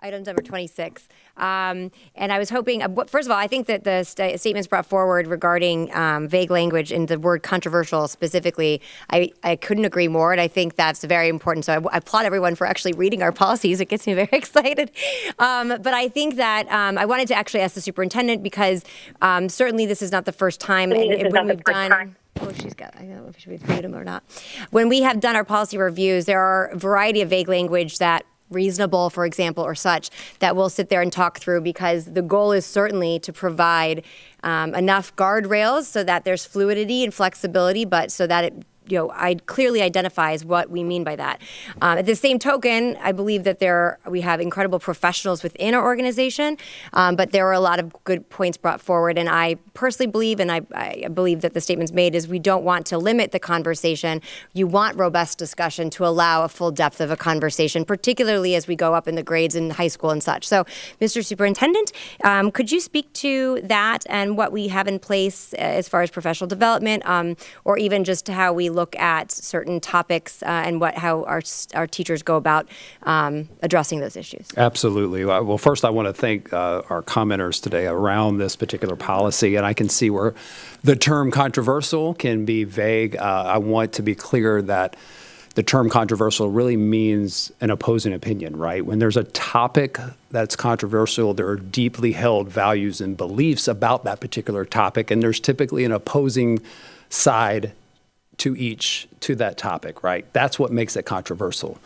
Items number 26. And I was hoping, first of all, I think that the statements brought forward regarding vague language and the word controversial specifically, I couldn't agree more, and I think that's very important. So I applaud everyone for actually reading our policies. It gets me very excited. But I think that I wanted to actually ask the superintendent, because certainly this is not the first time when we've done... Oh, she's got, I don't know if she should read them or not. When we have done our policy reviews, there are a variety of vague language that reasonable, for example, or such, that we'll sit there and talk through, because the goal is certainly to provide enough guardrails so that there's fluidity and flexibility, but so that it clearly identifies what we mean by that. At the same token, I believe that we have incredible professionals within our organization, but there were a lot of good points brought forward, and I personally believe, and I believe that the statements made, is we don't want to limit the conversation. You want robust discussion to allow a full depth of a conversation, particularly as we go up in the grades in high school and such. So, Mr. Superintendent, could you speak to that and what we have in place as far as professional development, or even just how we look at certain topics and how our teachers go about addressing those issues? Absolutely. Well, first I want to thank our commenters today around this particular policy, and I can see where the term controversial can be vague. I want to be clear that the term controversial really means an opposing opinion, right? When there's a topic that's controversial, there are deeply held values and beliefs about that particular topic, and there's typically an opposing side to that topic, right? That's what makes it controversial.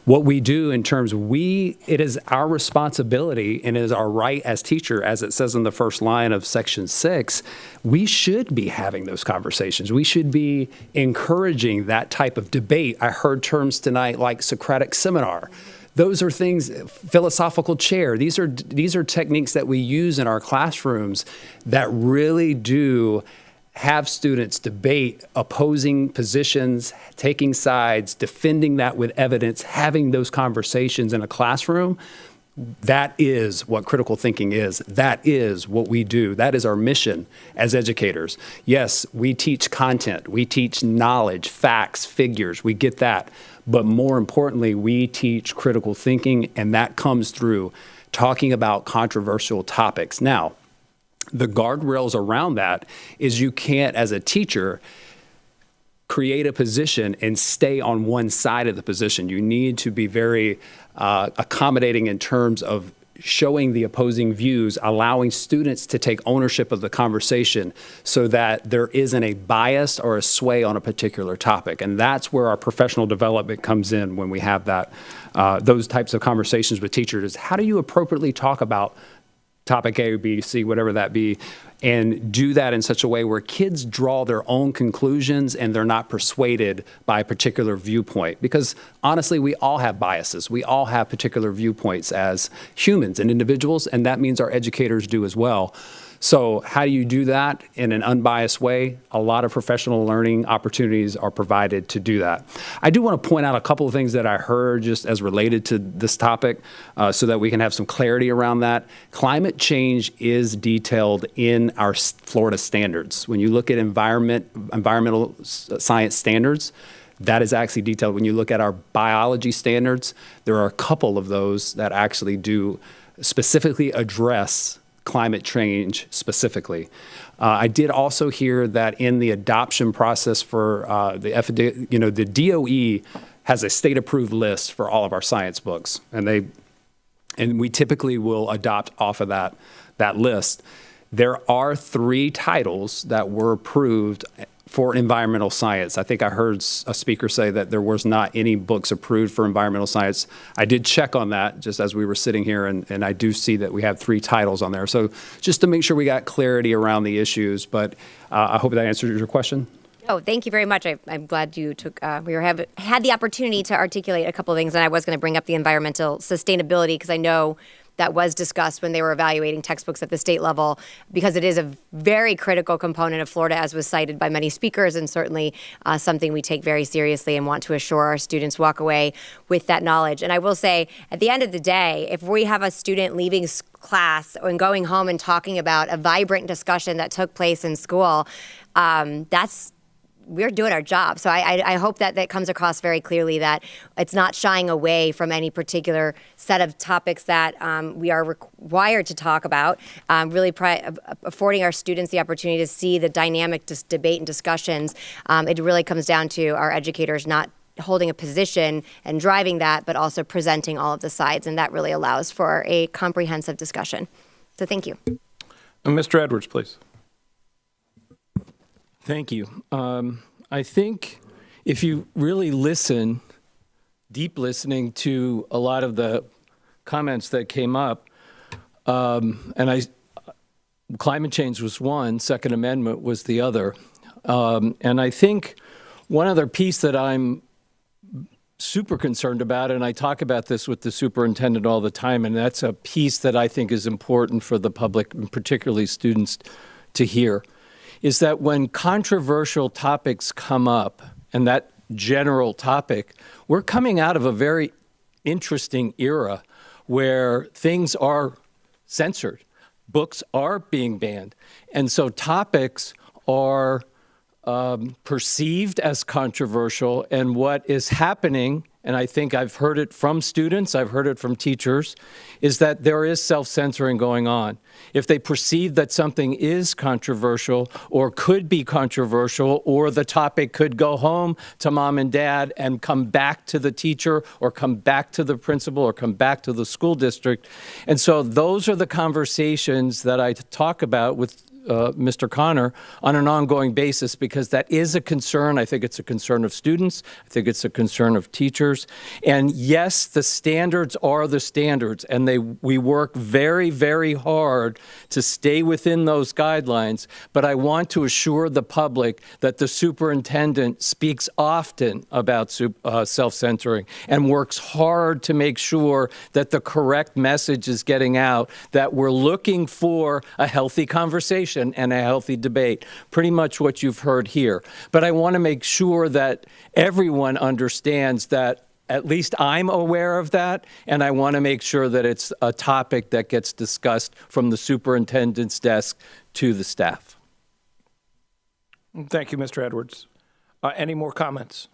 What we do in terms it is our responsibility and it is our right as teacher, as it says in the first line of section 6, we should be having those conversations. We should be encouraging that type of debate. I heard terms tonight like Socratic seminar. Those are things, philosophical chair. These are techniques that we use in our classrooms that really do have students debate opposing positions, taking sides, defending that with evidence, having those conversations in a classroom. That is what critical thinking is. That is what we do. That is our mission as educators. Yes, we teach content. We teach knowledge, facts, figures. We get that. But more importantly, we teach critical thinking, and that comes through talking about controversial topics. Now, the guardrails around that is you can't, as a teacher, create a position and stay on one side of the position. You need to be very accommodating in terms of showing the opposing views, allowing students to take ownership of the conversation so that there isn't a bias or a sway on a particular topic. And that's where our professional development comes in when we have that, those types of conversations with teachers. Is how do you appropriately talk about topic A, B, C, whatever that be, and do that in such a way where kids draw their own conclusions and they're not persuaded by a particular viewpoint. Because honestly, we all have biases. We all have particular viewpoints as humans and individuals, and that means our educators do as well. So how do you do that in an unbiased way? A lot of professional learning opportunities are provided to do that. I do want to point out a couple of things that I heard just as related to this topic so that we can have some clarity around that. Climate change is detailed in our Florida standards. When you look at environmental science standards, that is actually detailed. When you look at our biology standards, there are a couple of those that actually do specifically address climate change specifically. I did also hear that in the adoption process for the FDA, the DOE has a state-approved list for all of our science books, and we typically will adopt off of that list. There are 3 titles that were approved for environmental science. I think I heard a speaker say that there was not any books approved for environmental science. I did check on that just as we were sitting here, and I do see that we have 3 titles on there. So just to make sure we got clarity around the issues, but I hope that answers your question. Oh, thank you very much. I'm glad you took. Had the opportunity to articulate a couple of things, and I was going to bring up the environmental sustainability because I know that was discussed when they were evaluating textbooks at the state level, because it is a very critical component of Florida, as was cited by many speakers, and certainly something we take very seriously and want to assure our students walk away with that knowledge. And I will say, at the end of the day, if we have a student leaving class and going home and talking about a vibrant discussion that took place in school, we're doing our job. So I hope that comes across very clearly, that it's not shying away from any particular set of topics that we are required to talk about, really affording our students the opportunity to see the dynamic debate and discussions. It really comes down to our educators not holding a position and driving that, but also presenting all of the sides, and that really allows for a comprehensive discussion. So thank you. Mr. Edwards, please. Thank you. I think if you really listen, deep listening to a lot of the comments that came up, climate change was one, Second Amendment was the other. And I think one other piece that I'm super concerned about, and I talk about this with the superintendent all the time, and that's a piece that I think is important for the public, and particularly students, to hear, is that when controversial topics come up, and that general topic, we're coming out of a very interesting era where things are censored, books are being banned, and so topics are perceived as controversial, and what is happening, and I think I've heard it from students, I've heard it from teachers, is that there is self-censoring going on. If they perceive that something is controversial or could be controversial, or the topic could go home to mom and dad and come back to the teacher or come back to the principal or come back to the school district. And so those are the conversations that I talk about with Mr. Connor on an ongoing basis, because that is a concern. I think it's a concern of students. I think it's a concern of teachers. And yes, the standards are the standards, and we work very, very hard to stay within those guidelines. But I want to assure the public that the superintendent speaks often about self-censoring and works hard to make sure that the correct message is getting out, that we're looking for a healthy conversation and a healthy debate, pretty much what you've heard here. But I want to make sure that everyone understands that at least I'm aware of that, and I want to make sure that it's a topic that gets discussed from the superintendent's desk to the staff. Thank you, Mr. Edwards. Any more comments?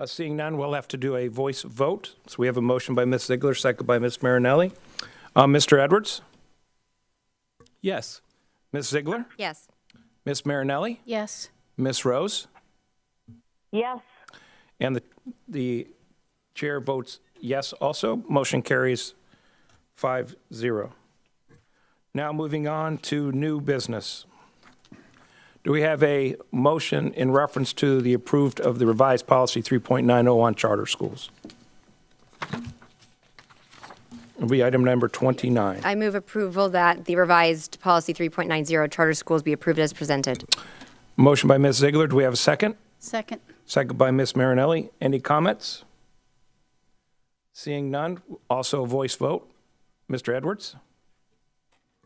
Seeing none, we'll have to do a voice vote. So we have a motion by Ms. Ziegler, second by Ms. Marinelli. Mr. Edwards? Yes. Ms. Ziegler? Yes. Ms. Marinelli? Yes. Ms. Rose? Yes. And the chair votes yes also. Motion carries 5-0. Now moving on to new business. Do we have a motion in reference to the approved of the revised policy 3.90 on charter schools? It'll be item number 29. I move approval that the revised policy 3.90 charter schools be approved as presented. Motion by Ms. Ziegler. Do we have a second? Second. Second by Ms. Marinelli. Any comments? Seeing none, also a voice vote. Mr. Edwards?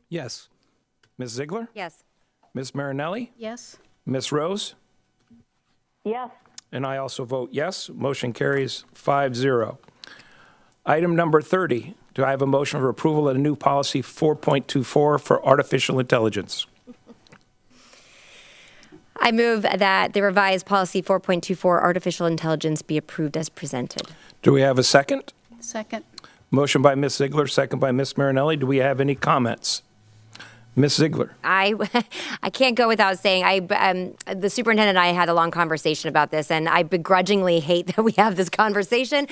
Yes. Ms. Ziegler? Yes. Ms. Marinelli? Yes. Ms. Rose? Yes. And I also vote yes. Motion carries 5-0. Item number 30. Do I have a motion for approval of the new policy 4.24 for artificial intelligence? I move that the revised policy 4.24 artificial intelligence be approved as presented. Do we have a second? Second. Motion by Ms. Ziegler, second by Ms. Marinelli. Do we have any comments? Ms. Ziegler? I can't go without saying the superintendent and I had a long conversation about this, and I begrudgingly hate that we have this conversation,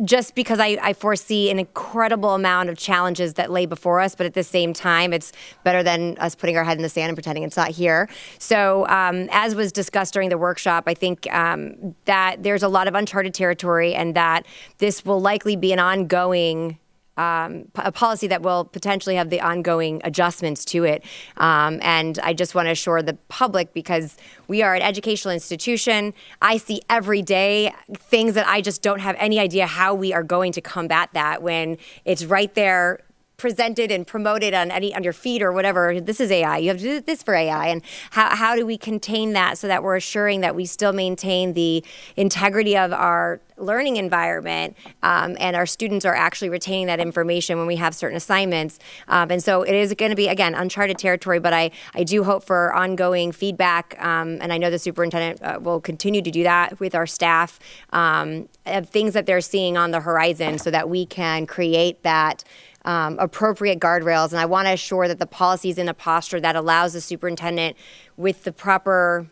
just because I foresee an incredible amount of challenges that lay before us. But at the same time, it's better than us putting our head in the sand and pretending it's not here. So, as was discussed during the workshop, I think that there's a lot of uncharted territory, and that this will likely be an ongoing. A policy that will potentially have the ongoing adjustments to it. And I just want to assure the public, because we are an educational institution, I see every day things that I just don't have any idea how we are going to combat that when it's right there presented and promoted on your feed or whatever. This is AI. You have to do this for AI. And how do we contain that so that we're assuring that we still maintain the integrity of our learning environment, and our students are actually retaining that information when we have certain assignments. And so it is going to be, again, uncharted territory, but I do hope for ongoing feedback, and I know the superintendent will continue to do that with our staff, of things that they're seeing on the horizon so that we can create that appropriate guardrails. And I want to assure that the policy is in a posture that allows the superintendent with the proper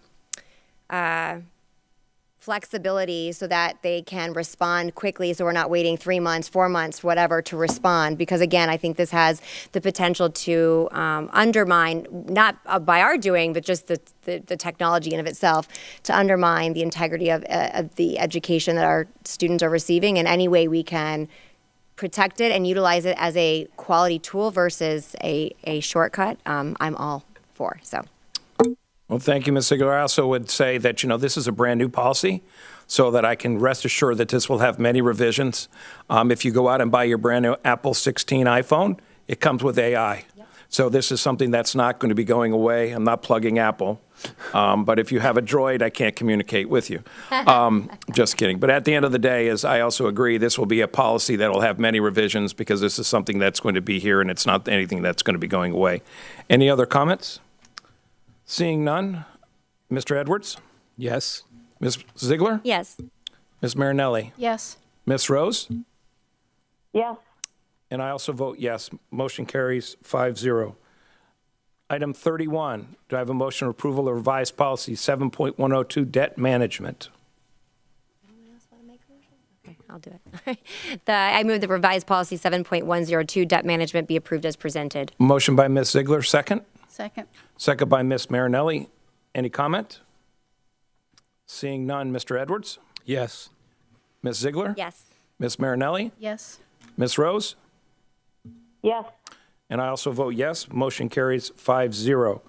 flexibility so that they can respond quickly, so we're not waiting 3 months, 4 months, whatever, to respond. Because again, I think this has the potential to undermine, not by our doing, but just the technology in of itself, to undermine the integrity of the education that our students are receiving. And any way we can protect it and utilize it as a quality tool versus a shortcut, I'm all for. So. Well, thank you, Ms. Ziegler. I also would say that, this is a brand-new policy, so that I can rest assured that this will have many revisions. If you go out and buy your brand-new Apple 16 iPhone, it comes with AI. Yep. So this is something that's not going to be going away. I'm not plugging Apple. But if you have a Droid, I can't communicate with you. Just kidding. But at the end of the day, I also agree, this will be a policy that will have many revisions, because this is something that's going to be here, and it's not anything that's going to be going away. Any other comments? Seeing none, Mr. Edwards? Yes. Ms. Ziegler? Yes. Ms. Marinelli? Yes. Ms. Rose? Yes. And I also vote yes. Motion carries 5-0. Item 31, do I have a motion of approval of revised policy 7.102 debt management? Okay, I'll do it. I move the revised policy 7.102 debt management be approved as presented. Motion by Ms. Ziegler, second. Second. Second by Ms. Marinelli. Any comment? Seeing none, Mr. Edwards? Yes. Ms. Ziegler? Yes. Ms. Marinelli? Yes. Ms. Rose? Yes. And I also vote yes. Motion carries 5-0.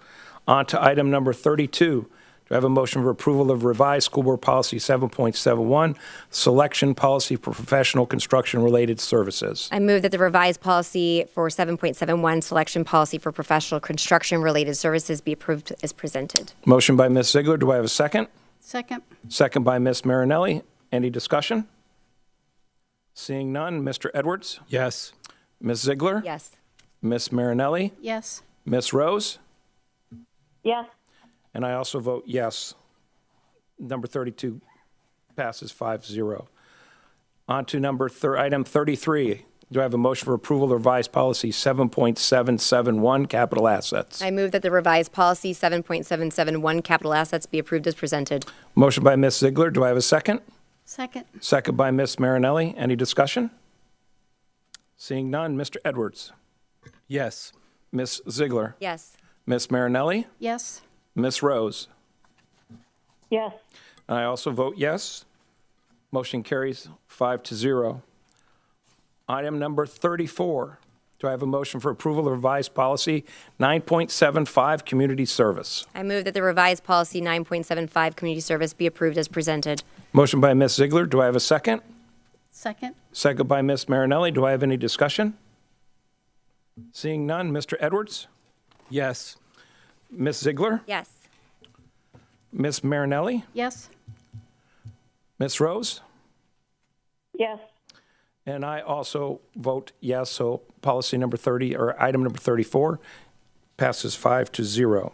On to item number 32. Do I have a motion for approval of revised school board policy 7.71, selection policy for professional construction-related services? I move that the revised policy for 7.71, selection policy for professional construction-related services be approved as presented. Motion by Ms. Ziegler. Do I have a second? Second. Second by Ms. Marinelli. Any discussion? Seeing none, Mr. Edwards? Yes. Ms. Ziegler? Yes. Ms. Marinelli? Yes. Ms. Rose? Yes. And I also vote yes. Number 32 passes 5-0. On to item 33. Do I have a motion for approval of revised policy 7.771, capital assets? I move that the revised policy 7.771, capital assets be approved as presented. Motion by Ms. Ziegler. Do I have a second? Second. Second by Ms. Marinelli. Any discussion? Seeing none, Mr. Edwards. Yes. Ms. Ziegler. Yes. Ms. Marinelli. Yes. Ms. Rose. Yes. I also vote yes. Motion carries 5-0. Item number 34. Do I have a motion for approval of revised policy 9.75, community service? I move that the revised policy 9.75 community service be approved as presented. Motion by Ms. Ziegler. Do I have a second? Second. Second by Ms. Marinelli. Do I have any discussion? Seeing none, Mr. Edwards? Yes. Ms. Ziegler? Yes. Ms. Marinelli? Yes. Ms. Rose? Yes. And I also vote yes, so policy number 30, or item number 34, passes 5-0.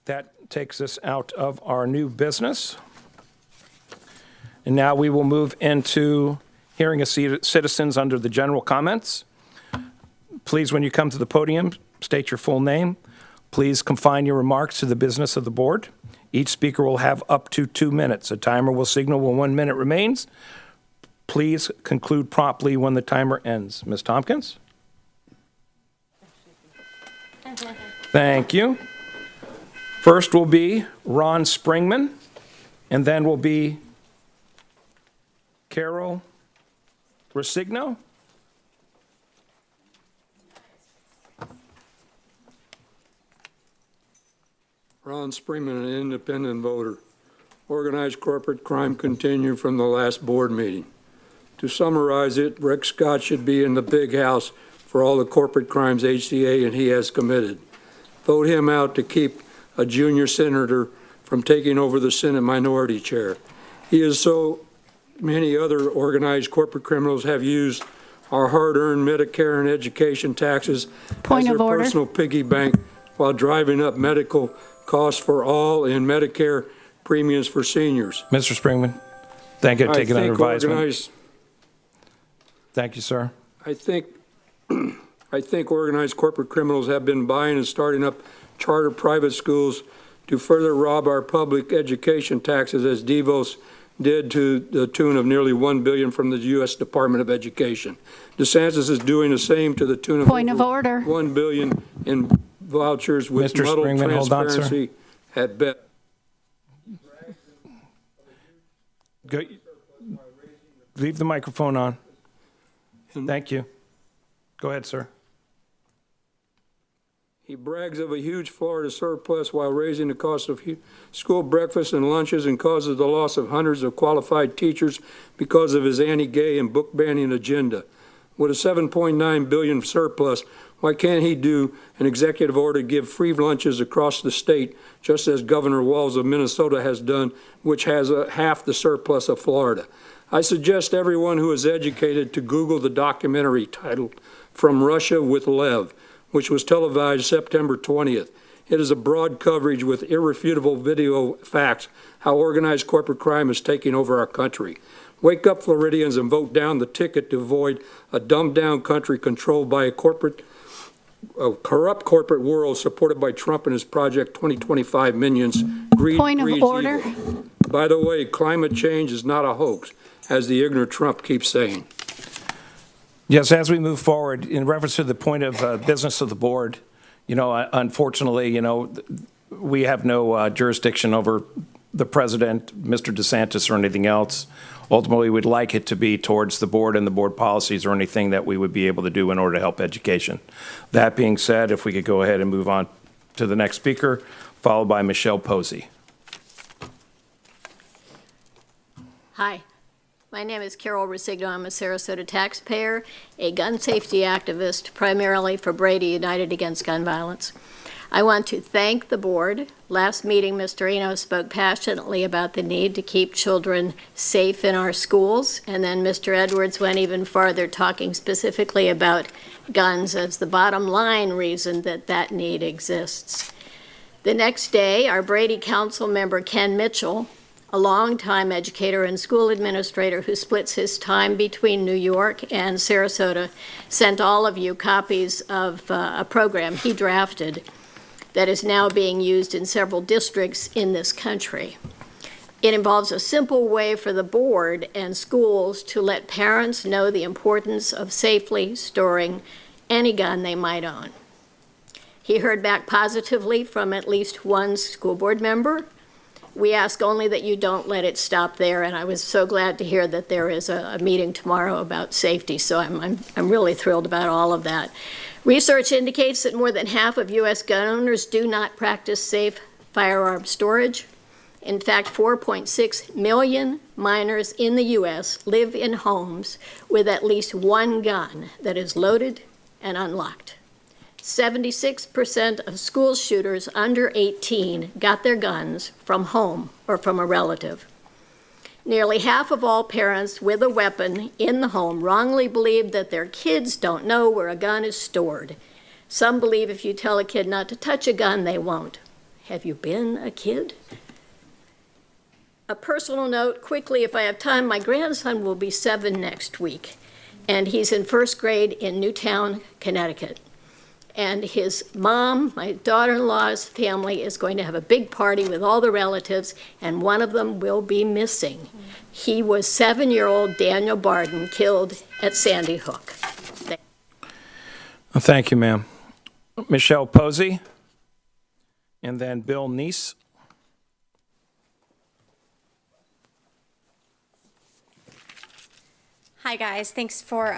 That takes us out of our new business. And now we will move into hearing of citizens under the general comments. Please, when you come to the podium, state your full name. Please confine your remarks to the business of the board. Each speaker will have up to 2 minutes. A timer will signal when 1 minute remains. Please conclude promptly when the timer ends. Ms. Tompkins? Thank you. First will be Ron Springman, and then will be Carol Resigno. Ron Springman, an independent voter. Organized corporate crime continued from the last board meeting. To summarize it, Rick Scott should be in the big house for all the corporate crimes HCA and he has committed. Vote him out to keep a junior senator from taking over the Senate minority chair. He, as so many other organized corporate criminals, have used our hard-earned Medicare and education taxes as their personal piggy bank while driving up medical costs for all and Medicare premiums for seniors. Mr. Springman, thank you for taking that advisement. Thank you, sir. I think organized corporate criminals have been buying and starting up charter private schools to further rob our public education taxes, as DeVos did, to the tune of nearly $1 billion from the U.S. Department of Education. DeSantis is doing the same to the tune of $1 billion in vouchers with Mr. muddled Springman, hold on, sir. transparency at best. Go, leave the microphone on. Thank you. Go ahead, sir. He brags of a huge Florida surplus while raising the cost of school breakfast and lunches, and causes the loss of hundreds of qualified teachers because of his anti-gay and book banning agenda. With a $7.9 billion surplus, why can't he do an executive order to give free lunches across the state, just as Governor Walz of Minnesota has done, which has half the surplus of Florida? I suggest everyone who is educated to Google the documentary titled From Russia with Lev, which was televised September 20th. It is a broad coverage with irrefutable video facts how organized corporate crime is taking over our country. Wake up, Floridians, and vote down the ticket to avoid a dumbed-down country controlled by a corrupt corporate world supported by Trump and his Project 2025 minions. Greed breeds evil. By the way, climate change is not a hoax, as the ignorant Trump keeps saying. Yes, as we move forward, in reference to the point of business of the board, unfortunately, we have no jurisdiction over the president, Mr. DeSantis, or anything else. Ultimately, we'd like it to be towards the board and the board policies or anything that we would be able to do in order to help education. That being said, if we could go ahead and move on to the next speaker, followed by Michelle Posey. Hi. My name is Carol Resigno. I'm a Sarasota taxpayer, a gun safety activist, primarily for Brady United Against Gun Violence. I want to thank the board. Last meeting, Mr. Eno spoke passionately about the need to keep children safe in our schools, and then Mr. Edwards went even farther, talking specifically about guns as the bottom line reason that that need exists. The next day, our Brady Council member, Ken Mitchell, a longtime educator and school administrator who splits his time between New York and Sarasota, sent all of you copies of a program he drafted that is now being used in several districts in this country. It involves a simple way for the board and schools to let parents know the importance of safely storing any gun they might own. He heard back positively from at least one school board member. We ask only that you don't let it stop there, and I was so glad to hear that there is a meeting tomorrow about safety, so I'm really thrilled about all of that. Research indicates that more than half of U.S. gun owners do not practice safe firearm storage. In fact, 4.6 million minors in the U.S. live in homes with at least one gun that is loaded and unlocked. 76% of school shooters under 18 got their guns from home or from a relative. Nearly half of all parents with a weapon in the home wrongly believe that their kids don't know where a gun is stored. Some believe if you tell a kid not to touch a gun, they won't. Have you been a kid? A personal note, quickly, if I have time, my grandson will be 7 next week, and he's in first grade in Newtown, Connecticut. And his mom, my daughter-in-law's family, is going to have a big party with all the relatives, and one of them will be missing. He was 7-year-old Daniel Barden, killed at Sandy Hook. Thank you, ma'am. Michelle Posey, and then Bill Neese. Hi, guys. Thanks for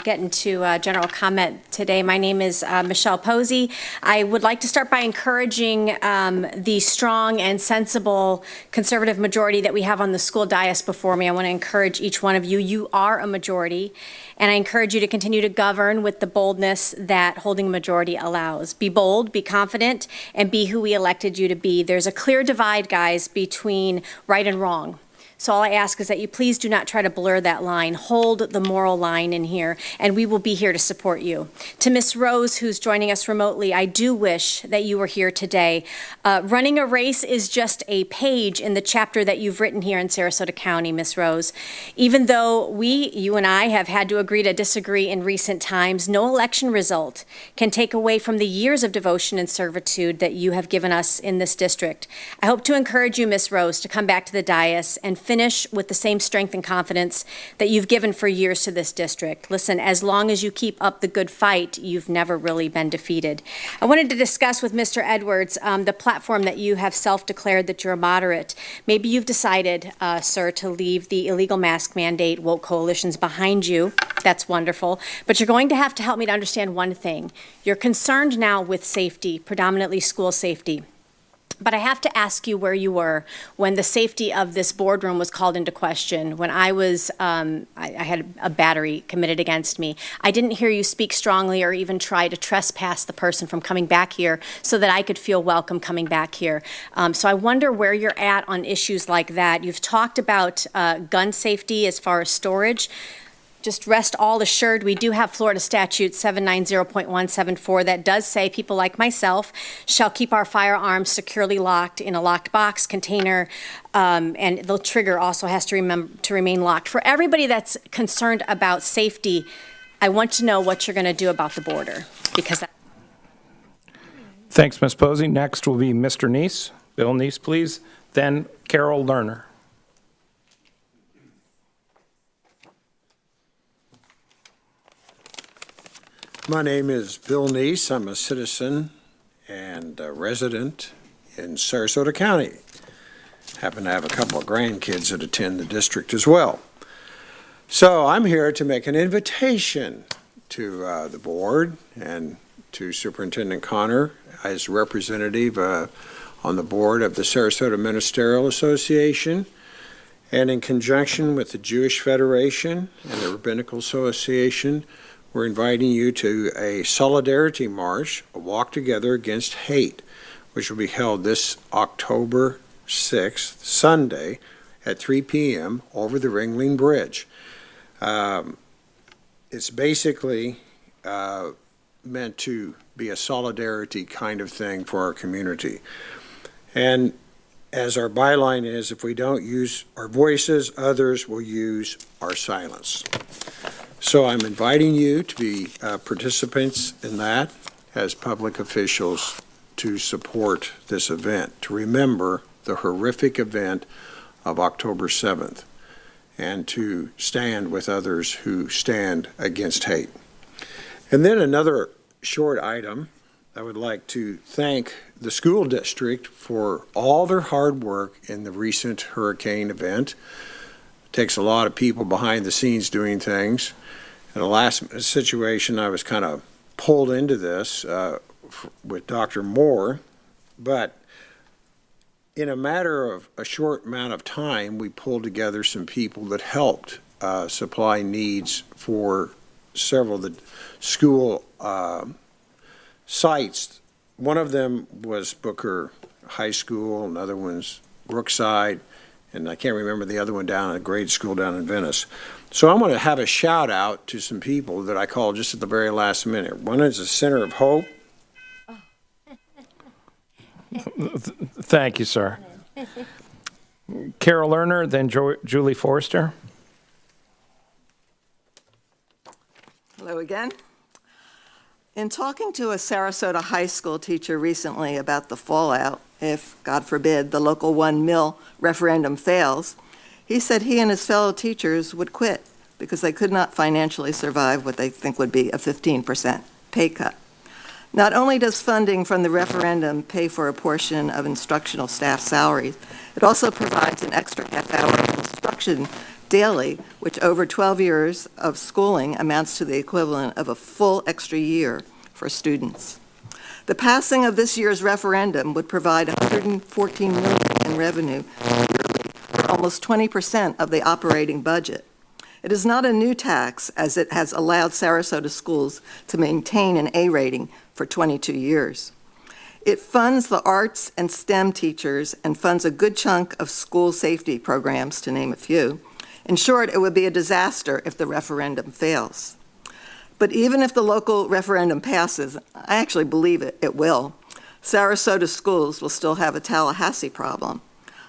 getting to general comment today. My name is Michelle Posey. I would like to start by encouraging the strong and sensible conservative majority that we have on the school dais before me. I want to encourage each one of you. You are a majority, and I encourage you to continue to govern with the boldness that holding a majority allows. Be bold, be confident, and be who we elected you to be. There's a clear divide, guys, between right and wrong. So all I ask is that you please do not try to blur that line. Hold the moral line in here, and we will be here to support you. To Ms. Rose, who's joining us remotely, I do wish that you were here today. Running a race is just a page in the chapter that you've written here in Sarasota County, Ms. Rose. Even though you and I, have had to agree to disagree in recent times, no election result can take away from the years of devotion and servitude that you have given us in this district. I hope to encourage you, Ms. Rose, to come back to the dais and finish with the same strength and confidence that you've given for years to this district. Listen, as long as you keep up the good fight, you've never really been defeated. I wanted to discuss with Mr. Edwards the platform that you have self-declared that you're a moderate. Maybe you've decided, sir, to leave the illegal mask mandate woke coalitions behind you. That's wonderful. But you're going to have to help me to understand one thing. You're concerned now with safety, predominantly school safety. But I have to ask you where you were when the safety of this boardroom was called into question, when I had a battery committed against me. I didn't hear you speak strongly or even try to trespass the person from coming back here so that I could feel welcome coming back here. So I wonder where you're at on issues like that. You've talked about gun safety as far as storage. Just rest all assured, we do have Florida Statute 790.174 that does say people like myself shall keep our firearms securely locked in a locked box, container, and the trigger also has to remain locked. For everybody that's concerned about safety, I want to know what you're going to do about the border, because Thanks, Ms. Posey. Next will be Mr. Neese. Bill Neese, please. Then Carol Lerner. My name is Bill Neese. I'm a citizen and a resident in Sarasota County. Happen to have a couple of grandkids that attend the district as well. So I'm here to make an invitation to the board and to Superintendent Connor as representative on the board of the Sarasota Ministerial Association, and in conjunction with the Jewish Federation and the Rabbinical Association. We're inviting you to a solidarity march, a walk together against hate, which will be held this October 6th, Sunday, at 3 p.m. over the Ringling Bridge. It's basically meant to be a solidarity kind of thing for our community. And as our byline is, if we don't use our voices, others will use our silence. So I'm inviting you to be participants in that as public officials to support this event, to remember the horrific event of October 7th and to stand with others who stand against hate. And then another short item, I would like to thank the school district for all their hard work in the recent hurricane event. It takes a lot of people behind the scenes doing things. In the last situation, I was kind of pulled into this with Dr. Moore, but in a matter of a short amount of time, we pulled together some people that helped supply needs for several of the school sites. One of them was Booker High School, another one's Brookside, and I can't remember the other one down at a grade school down in Venice. So I'm going to have a shout out to some people that I called just at the very last minute. One is the Center of Hope. Thank you, sir. Carol Lerner, then Julie Forster. Hello again. In talking to a Sarasota high school teacher recently about the fallout, if, God forbid, the local 1 mil referendum fails, he said he and his fellow teachers would quit because they could not financially survive what they think would be a 15% pay cut. Not only does funding from the referendum pay for a portion of instructional staff salaries, it also provides an extra half hour of instruction daily, which over 12 years of schooling amounts to the equivalent of a full extra year for students. The passing of this year's referendum would provide $114 million in revenue yearly, or almost 20% of the operating budget. It is not a new tax, as it has allowed Sarasota schools to maintain an A rating for 22 years. It funds the arts and STEM teachers and funds a good chunk of school safety programs, to name a few. In short, it would be a disaster if the referendum fails. But even if the local referendum passes, I actually believe it will, Sarasota schools will still have a Tallahassee problem.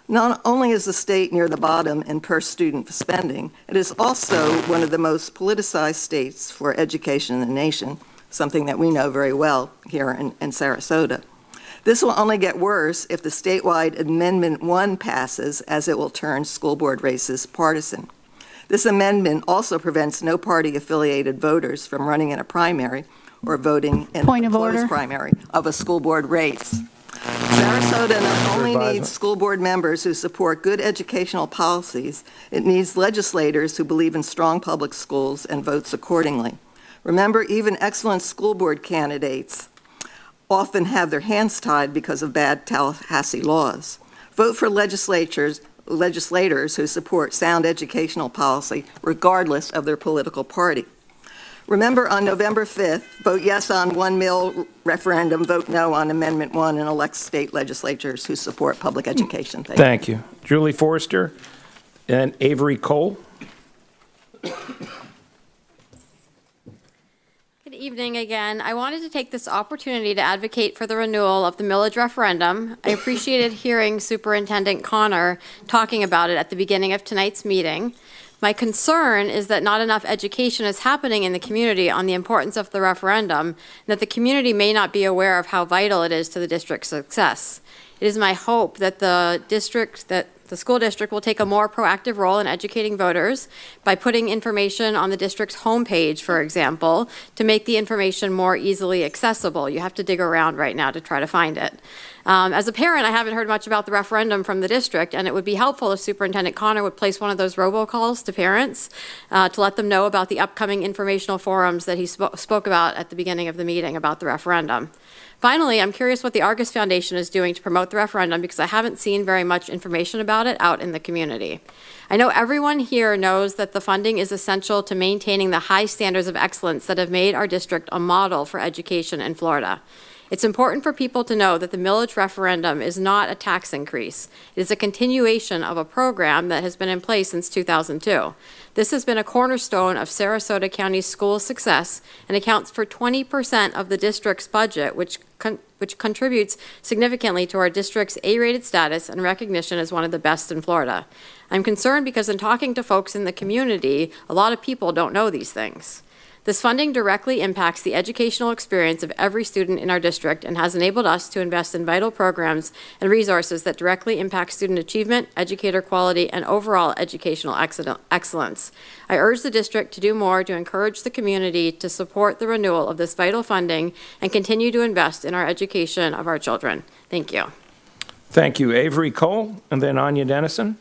Not only is the state near the bottom in per-student spending, it is also one of the most politicized states for education in the nation, something that we know very well here in Sarasota. This will only get worse if the statewide Amendment 1 passes, as it will turn school board races partisan. This amendment also prevents no party-affiliated voters from running in a primary or voting in a closed primary of a school board race. Sarasota not only needs school board members who support good educational policies, it needs legislators who believe in strong public schools and votes accordingly. Remember, even excellent school board candidates often have their hands tied because of bad Tallahassee laws. Vote for legislators who support sound educational policy, regardless of their political party. Remember, on November 5th, vote yes on 1 mil referendum, vote no on Amendment 1, and elect state legislatures who support public education. Thank you. Julie Forster and Avery Cole. Good evening again. I wanted to take this opportunity to advocate for the renewal of the millage referendum. I appreciated hearing Superintendent Connor talking about it at the beginning of tonight's meeting. My concern is that not enough education is happening in the community on the importance of the referendum, and that the community may not be aware of how vital it is to the district's success. It is my hope that the school district will take a more proactive role in educating voters by putting information on the district's homepage, for example, to make the information more easily accessible. You have to dig around right now to try to find it. As a parent, I haven't heard much about the referendum from the district, and it would be helpful if Superintendent Connor would place one of those robocalls to parents to let them know about the upcoming informational forums that he spoke about at the beginning of the meeting about the referendum. Finally, I'm curious what the Argus Foundation is doing to promote the referendum, because I haven't seen very much information about it out in the community. I know everyone here knows that the funding is essential to maintaining the high standards of excellence that have made our district a model for education in Florida. It's important for people to know that the millage referendum is not a tax increase. It is a continuation of a program that has been in place since 2002. This has been a cornerstone of Sarasota County school success and accounts for 20% of the district's budget, which contributes significantly to our district's A-rated status and recognition as one of the best in Florida. I'm concerned because in talking to folks in the community, a lot of people don't know these things. This funding directly impacts the educational experience of every student in our district and has enabled us to invest in vital programs and resources that directly impact student achievement, educator quality, and overall educational excellence. I urge the district to do more to encourage the community to support the renewal of this vital funding and continue to invest in our education of our children. Thank you. Thank you, Avery Cole, and then Anya Dennison.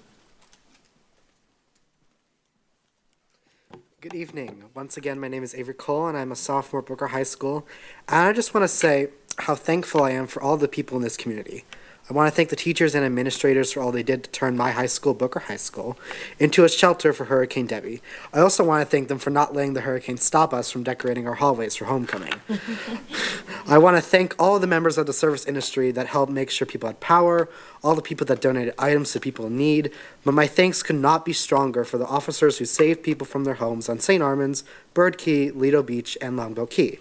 Good evening. Once again, my name is Avery Cole, and I'm a sophomore at Booker High School. And I just want to say how thankful I am for all the people in this community. I want to thank the teachers and administrators for all they did to turn my high school, Booker High School, into a shelter for Hurricane Debbie. I also want to thank them for not letting the hurricane stop us from decorating our hallways for homecoming. I want to thank all of the members of the service industry that helped make sure people had power, all the people that donated items to people in need, but my thanks could not be stronger for the officers who saved people from their homes on St. Armands, Bird Key, Lido Beach, and Longboat Key.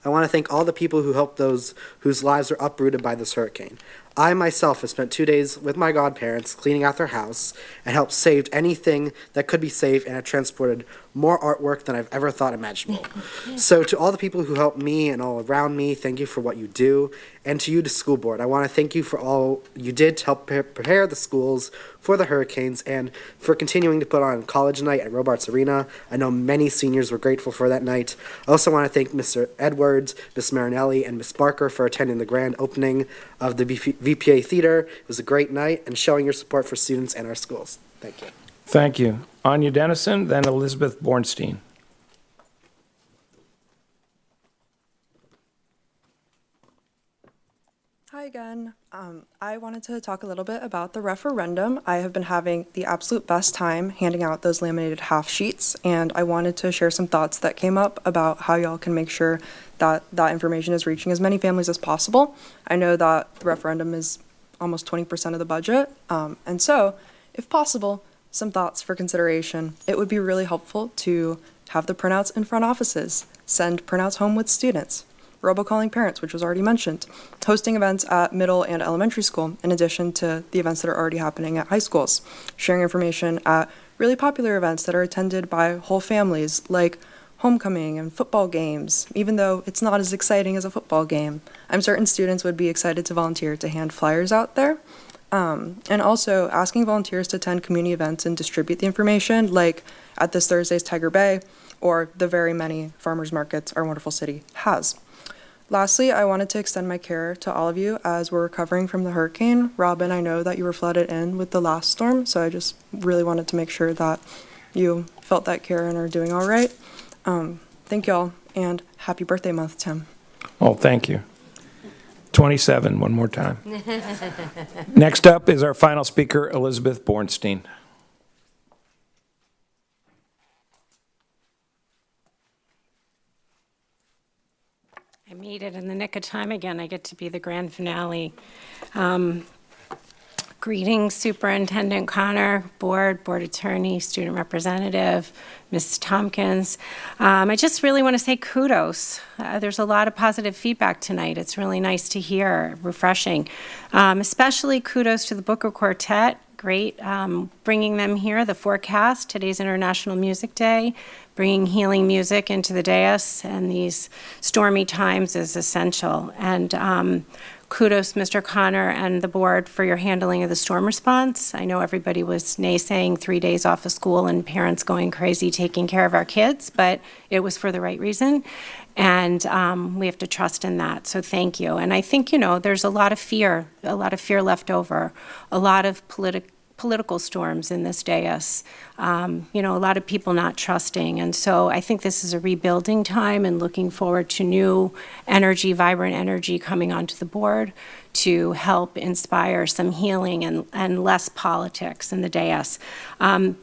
I want to thank all the people who helped those whose lives were uprooted by this hurricane. I myself have spent 2 days with my godparents cleaning out their house and helped save anything that could be saved and have transported more artwork than I've ever thought imaginable. So to all the people who helped me and all around me, thank you for what you do. And to you, the school board, I want to thank you for all you did to help prepare the schools for the hurricanes and for continuing to put on college night at Robarts Arena. I know many seniors were grateful for that night. I also want to thank Mr. Edwards, Miss Marinelli, and Miss Barker for attending the grand opening of the VPA Theater. It was a great night and showing your support for students and our schools. Thank you. Thank you. Anya Dennison, then Elizabeth Bornstein. Hi again. I wanted to talk a little bit about the referendum. I have been having the absolute best time handing out those laminated half sheets, and I wanted to share some thoughts that came up about how y'all can make sure that that information is reaching as many families as possible. I know that the referendum is almost 20% of the budget, and so, if possible, some thoughts for consideration. It would be really helpful to have the printouts in front offices, send printouts home with students, robocalling parents, which was already mentioned, hosting events at middle and elementary school, in addition to the events that are already happening at high schools, sharing information at really popular events that are attended by whole families, like homecoming and football games, even though it's not as exciting as a football game. I'm certain students would be excited to volunteer to hand flyers out there. And also asking volunteers to attend community events and distribute the information, like at this Thursday's Tiger Bay, or the very many farmers markets our wonderful city has. Lastly, I wanted to extend my care to all of you as we're recovering from the hurricane. Robin, I know that you were flooded in with the last storm, so I just really wanted to make sure that you felt that care and are doing all right. Thank y'all, and happy birthday month, Tim. Oh, thank you. 27, one more time. Next up is our final speaker, Elizabeth Bornstein. I made it in the nick of time again. I get to be the grand finale. Greetings, Superintendent Connor, board attorney, student representative, Ms. Tompkins. I just really want to say kudos. There's a lot of positive feedback tonight. It's really nice to hear, refreshing. Especially kudos to the Booker Quartet. Great bringing them here, the forecast. Today's International Music Day. Bringing healing music into the dais and these stormy times is essential. And kudos, Mr. Connor and the board, for your handling of the storm response. I know everybody was naysaying 3 days off of school and parents going crazy taking care of our kids, but it was for the right reason. And we have to trust in that. So thank you. And I think, there's a lot of fear left over, a lot of political storms in this dais, a lot of people not trusting. And so I think this is a rebuilding time and looking forward to new energy, vibrant energy coming onto the board to help inspire some healing and less politics in the dais.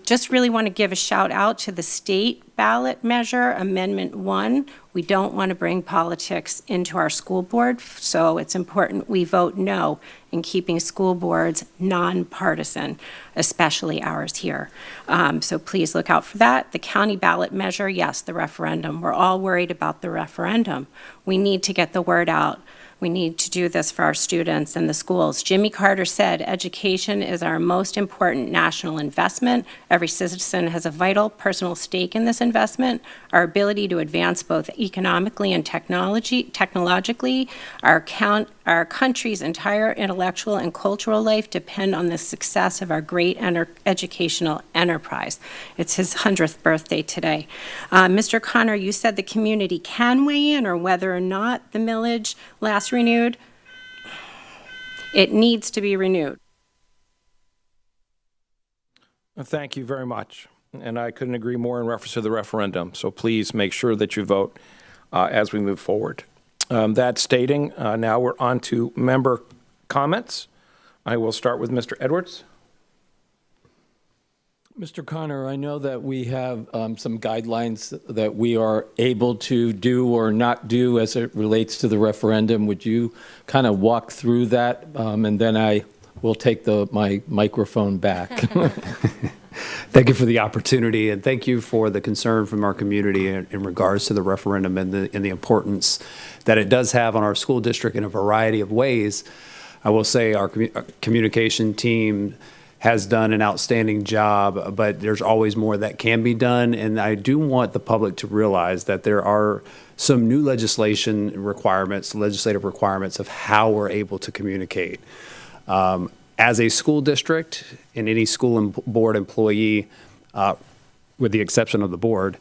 Just really want to give a shout out to the state ballot measure, Amendment 1. We don't want to bring politics into our school board, so it's important we vote no in keeping school boards nonpartisan, especially ours here. So please look out for that. The county ballot measure, yes, the referendum. We're all worried about the referendum. We need to get the word out. We need to do this for our students and the schools. Jimmy Carter said, education is our most important national investment. Every citizen has a vital personal stake in this investment. Our ability to advance both economically and technologically, our country's entire intellectual and cultural life depend on the success of our great educational enterprise. It's his 100th birthday today. Mr. Connor, you said the community can weigh in or whether or not the millage last renewed. It needs to be renewed. Thank you very much. And I couldn't agree more in reference to the referendum. So please make sure that you vote as we move forward. That stating, now we're on to member comments. I will start with Mr. Edwards. Mr. Connor, I know that we have some guidelines that we are able to do or not do as it relates to the referendum. Would you kind of walk through that? And then I will take my microphone back. Thank you for the opportunity, and thank you for the concern from our community in regards to the referendum and the importance that it does have on our school district in a variety of ways. I will say our communication team has done an outstanding job, but there's always more that can be done. And I do want the public to realize that there are some new legislative requirements of how we're able to communicate. As a school district and any school and board employee, with the exception of the board,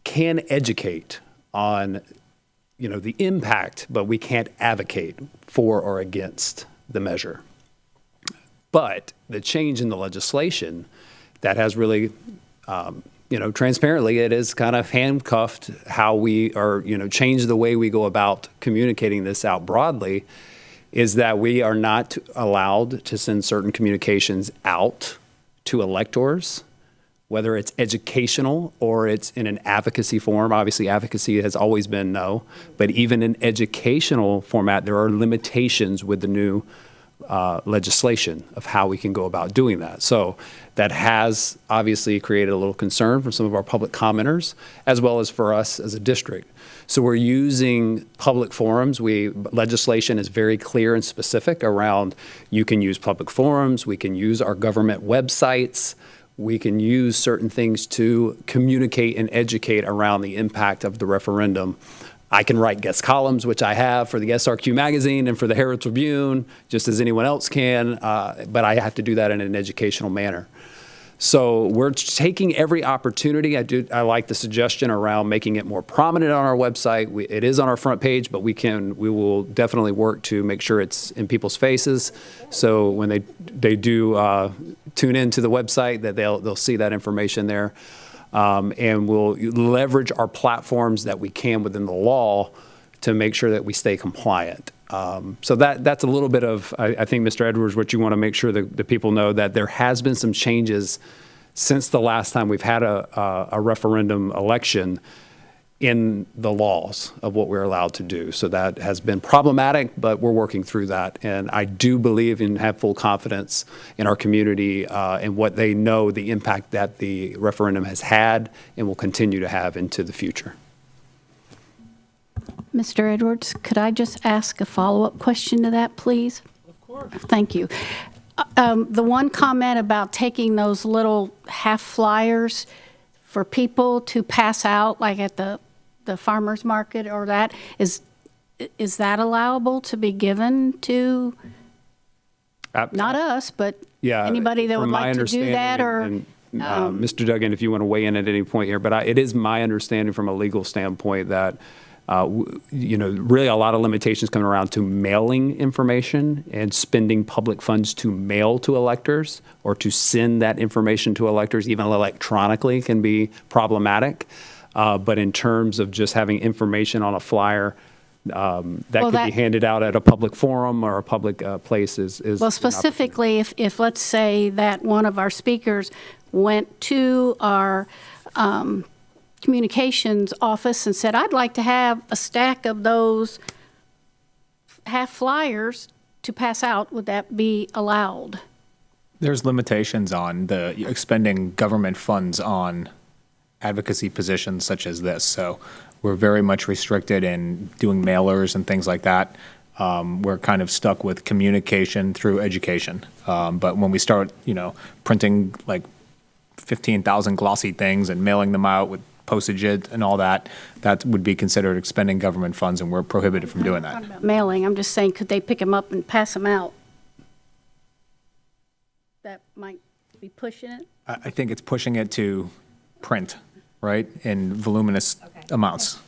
can educate on, the impact, but we can't advocate for or against the measure. But the change in the legislation that has really, transparently, it is kind of handcuffed how we are, changed the way we go about communicating this out broadly, is that we are not allowed to send certain communications out to electors, whether it's educational or it's in an advocacy form. Obviously, advocacy has always been no, but even in educational format, there are limitations with the new legislation of how we can go about doing that. So that has obviously created a little concern for some of our public commenters, as well as for us as a district. So we're using public forums. Legislation is very clear and specific around you can use public forums, we can use our government websites, we can use certain things to communicate and educate around the impact of the referendum. I can write guest columns, which I have for the SRQ magazine and for the Herald Tribune, just as anyone else can, but I have to do that in an educational manner. So we're taking every opportunity. I like the suggestion around making it more prominent on our website. It is on our front page, but we will definitely work to make sure it's in people's faces. So when they do tune into the website, that they'll see that information there. And we'll leverage our platforms that we can within the law to make sure that we stay compliant. So that's a little bit of, I think, Mr. Edwards, what you want to make sure that the people know, that there has been some changes since the last time we've had a referendum election in the laws of what we're allowed to do. So that has been problematic, but we're working through that. And I do believe and have full confidence in our community and what they know, the impact that the referendum has had and will continue to have into the future. Mr. Edwards, could I just ask a follow-up question to that, please? Of course. Thank you. The one comment about taking those little half flyers for people to pass out, like at the farmer's market or that, is that allowable to be given to, not us, but anybody that would like to do that? Or Mr. Duggan, if you want to weigh in at any point here, but it is my understanding from a legal standpoint that really a lot of limitations coming around to mailing information and spending public funds to mail to electors or to send that information to electors, even electronically, can be problematic. But in terms of just having information on a flyer that could be handed out at a public forum or a public place is well, specifically, if let's say that one of our speakers went to our communications office and said, I'd like to have a stack of those half flyers to pass out, would that be allowed? There's limitations on the expending government funds on advocacy positions such as this. So We're very much restricted in doing mailers and things like that. We're kind of stuck with communication through education. But when we start, printing like 15,000 glossy things and mailing them out with postage and all that, that would be considered expending government funds, and we're prohibited from doing that. Mailing, I'm just saying, could they pick them up and pass them out? That might be pushing it. I think it's pushing it to print, right, in voluminous amounts.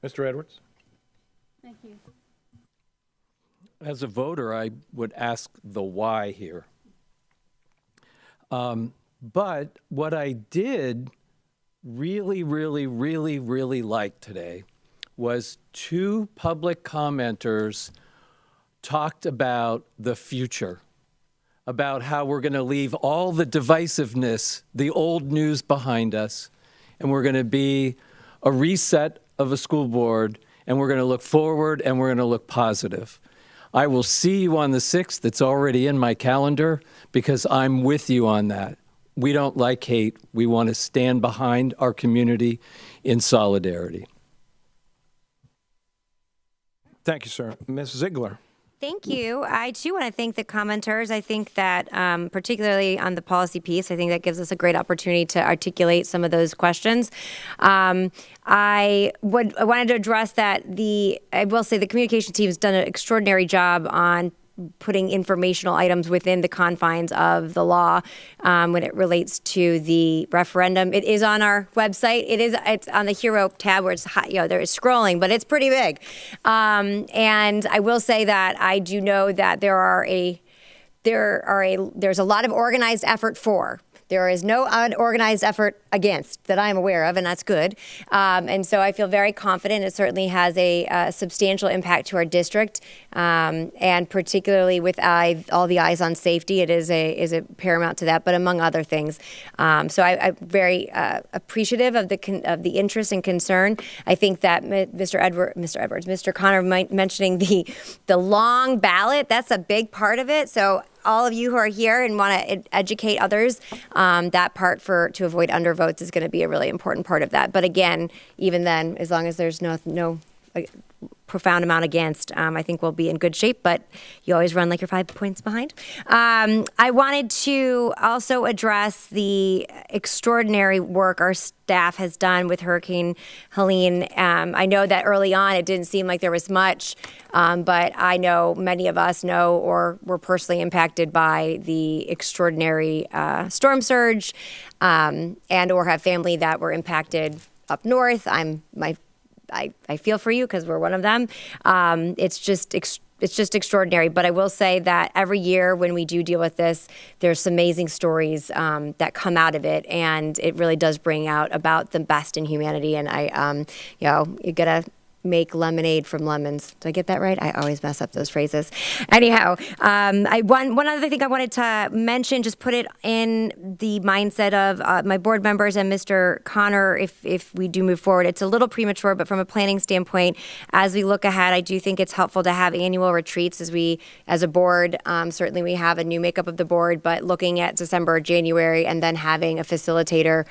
Mr. Edwards? Thank you. As a voter, I would ask the why here. But what I did really like today was two public commenters talked about the future, about how we're going to leave all the divisiveness, the old news behind us, and we're going to be a reset of a school board, and we're going to look forward, and we're going to look positive. I will see you on the 6th. It's already in my calendar because I'm with you on that. We don't like hate. We want to stand behind our community in solidarity. Thank you, sir. Ms. Ziegler. Thank you. I too want to thank the commenters. I think that particularly on the policy piece, I think that gives us a great opportunity to articulate some of those questions. I wanted to address that I will say the communication team has done an extraordinary job on putting informational items within the confines of the law when it relates to the referendum. It is on our website. It's on the Hero tab where it's there is scrolling, but it's pretty big. And I will say that I do know that there's a lot of organized effort for. There is no unorganized effort against that I'm aware of, and that's good. And so I feel very confident. It certainly has a substantial impact to our district, and particularly with all the eyes on safety, it is a paramount to that. But among other things, so I'm very appreciative of the interest and concern. I think that Mr. Connor mentioning the long ballot, that's a big part of it. So all of you who are here and want to educate others, that part to avoid undervotes is going to be a really important part of that. But again, even then, as long as there's no profound amount against, I think we'll be in good shape, but you always run like you're 5 points behind. I wanted to also address the extraordinary work our staff has done with Hurricane Helene. I know that early on it didn't seem like there was much, but I know many of us know or were personally impacted by the extraordinary storm surge, and or have family that were impacted up north. I feel for you because we're one of them. It's just extraordinary. But I will say that every year when we do deal with this, there's some amazing stories that come out of it, and it really does bring out about the best in humanity. And you gotta make lemonade from lemons. Did I get that right? I always mess up those phrases. Anyhow, one other thing I wanted to mention, just put it in the mindset of my board members and Mr. Connor, if we do move forward. It's a little premature, but from a planning standpoint, as we look ahead, I do think it's helpful to have annual retreats as a board. Certainly we have a new makeup of the board, but looking at December or January and then having a facilitator.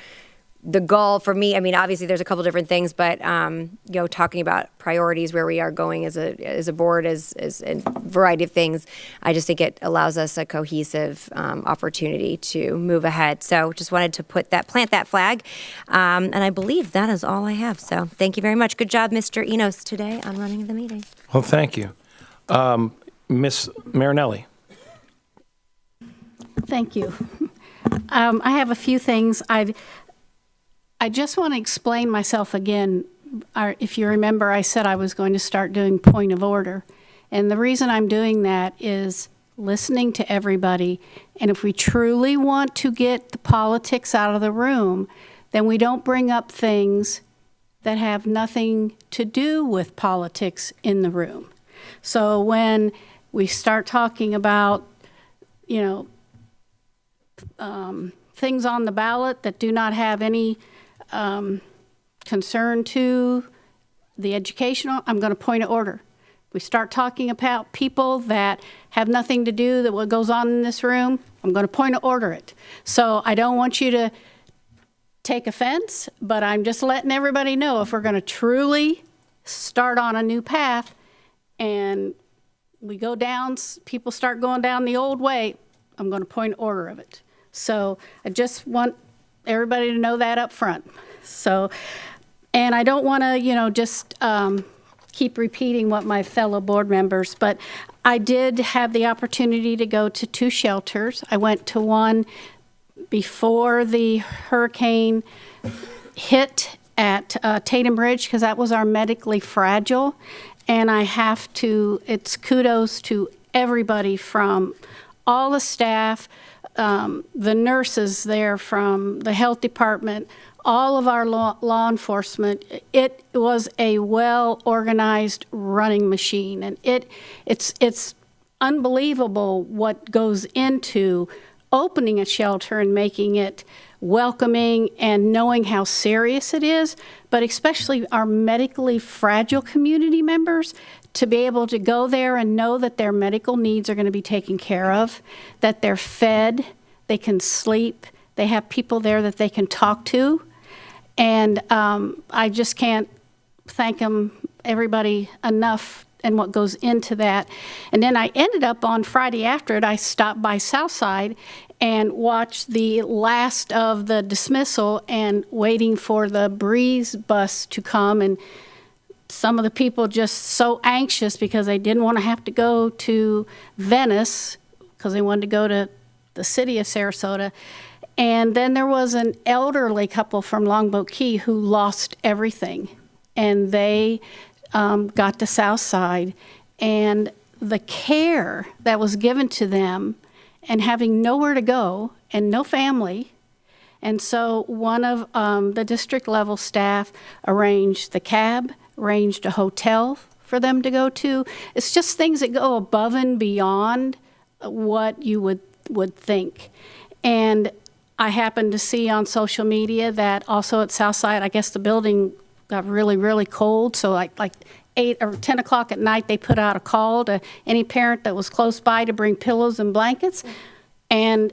The goal for me, obviously there's a couple different things, but talking about priorities, where we are going as a board, as a variety of things, I just think it allows us a cohesive opportunity to move ahead. So just wanted to plant that flag, and I believe that is all I have. So thank you very much. Good job, Mr. Enos, today on running the meeting. Well, thank you. Ms. Marinelli. Thank you. I have a few things. I just want to explain myself again. If you remember, I said I was going to start doing point of order. And the reason I'm doing that is listening to everybody. And if we truly want to get the politics out of the room, then we don't bring up things that have nothing to do with politics in the room. So when we start talking about, things on the ballot that do not have any concern to the educational, I'm going to point of order. We start talking about people that have nothing to do with what goes on in this room, I'm going to point of order it. So I don't want you to take offense, but I'm just letting everybody know if we're going to truly start on a new path and we go down, people start going down the old way, I'm going to point order of it. So I just want everybody to know that up front. So, and I don't want to, just keep repeating what my fellow board members, but I did have the opportunity to go to 2 shelters. I went to one before the hurricane hit at Tatum Ridge, because that was our medically fragile. And it's kudos to everybody from all the staff, the nurses there from the health department, all of our law enforcement. It was a well-organized running machine, and it's unbelievable what goes into opening a shelter and making it welcoming and knowing how serious it is, but especially our medically fragile community members to be able to go there and know that their medical needs are going to be taken care of, that they're fed, they can sleep, they have people there that they can talk to. And I just can't thank them, everybody, enough and what goes into that. And then I ended up on Friday after it, I stopped by Southside and watched the last of the dismissal and waiting for the Breeze bus to come. And some of the people just so anxious because they didn't want to have to go to Venice because they wanted to go to the city of Sarasota. And then there was an elderly couple from Longboat Key who lost everything. And they got to Southside, and the care that was given to them and having nowhere to go and no family. And so one of the district level staff arranged the cab, arranged a hotel for them to go to. It's just things that go above and beyond what you would think. And I happened to see on social media that also at Southside, I guess the building got really, really cold. So like 8 or 10 o'clock at night, they put out a call to any parent that was close by to bring pillows and blankets. And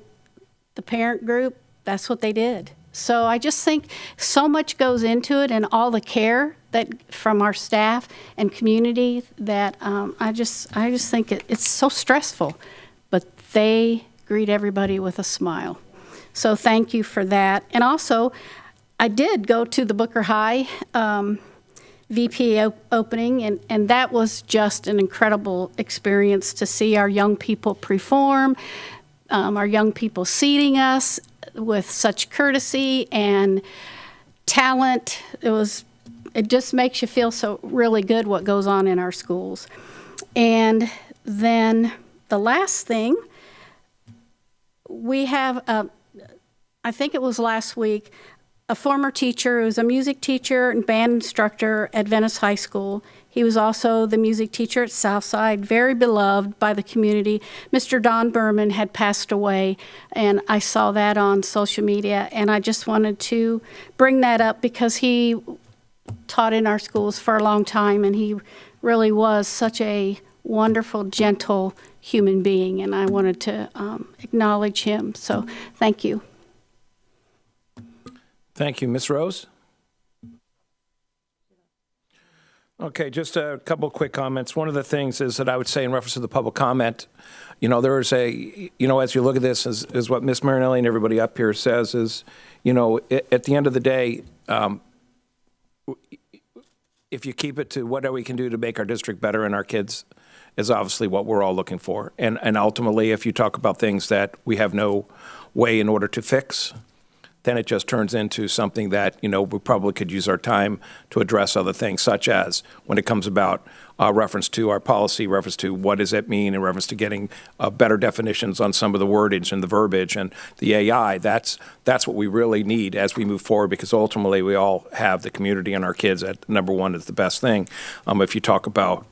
the parent group, that's what they did. So I just think so much goes into it and all the care that from our staff and community that I just think it's so stressful. But they greet everybody with a smile. So thank you for that. And also, I did go to the Booker High VP opening, and that was just an incredible experience to see our young people perform, our young people seating us with such courtesy and talent. It just makes you feel so really good what goes on in our schools. And then the last thing, we have, I think it was last week, a former teacher who was a music teacher and band instructor at Venice High School. He was also the music teacher at Southside, very beloved by the community. Mr. Don Berman had passed away, and I saw that on social media, and I just wanted to bring that up because he taught in our schools for a long time, and he really was such a wonderful, gentle human being, and I wanted to acknowledge him. So thank you. Thank you. Ms. Rose? Okay, just a couple quick comments. One of the things is that I would say in reference to the public comment, there is as you look at this, is what Ms. Marinelli and everybody up here says is, at the end of the day, if you keep it to what we can do to make our district better and our kids is obviously what we're all looking for. And ultimately, if you talk about things that we have no way in order to fix, then it just turns into something that, we probably could use our time to address other things, such as when it comes about reference to our policy, reference to what does it mean, in reference to getting better definitions on some of the wordage and the verbiage and the AI. That's what we really need as we move forward, because ultimately we all have the community and our kids at number one is the best thing. If you talk about,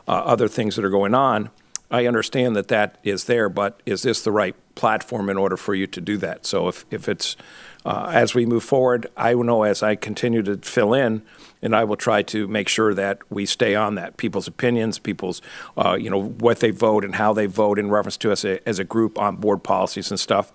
other things that are going on, I understand that that is there, but is this the right platform in order for you to do that? So if it's, as we move forward, I will know as I continue to fill in, and I will try to make sure that we stay on that. People's opinions, people's, what they vote and how they vote in reference to us as a group on board policies and stuff.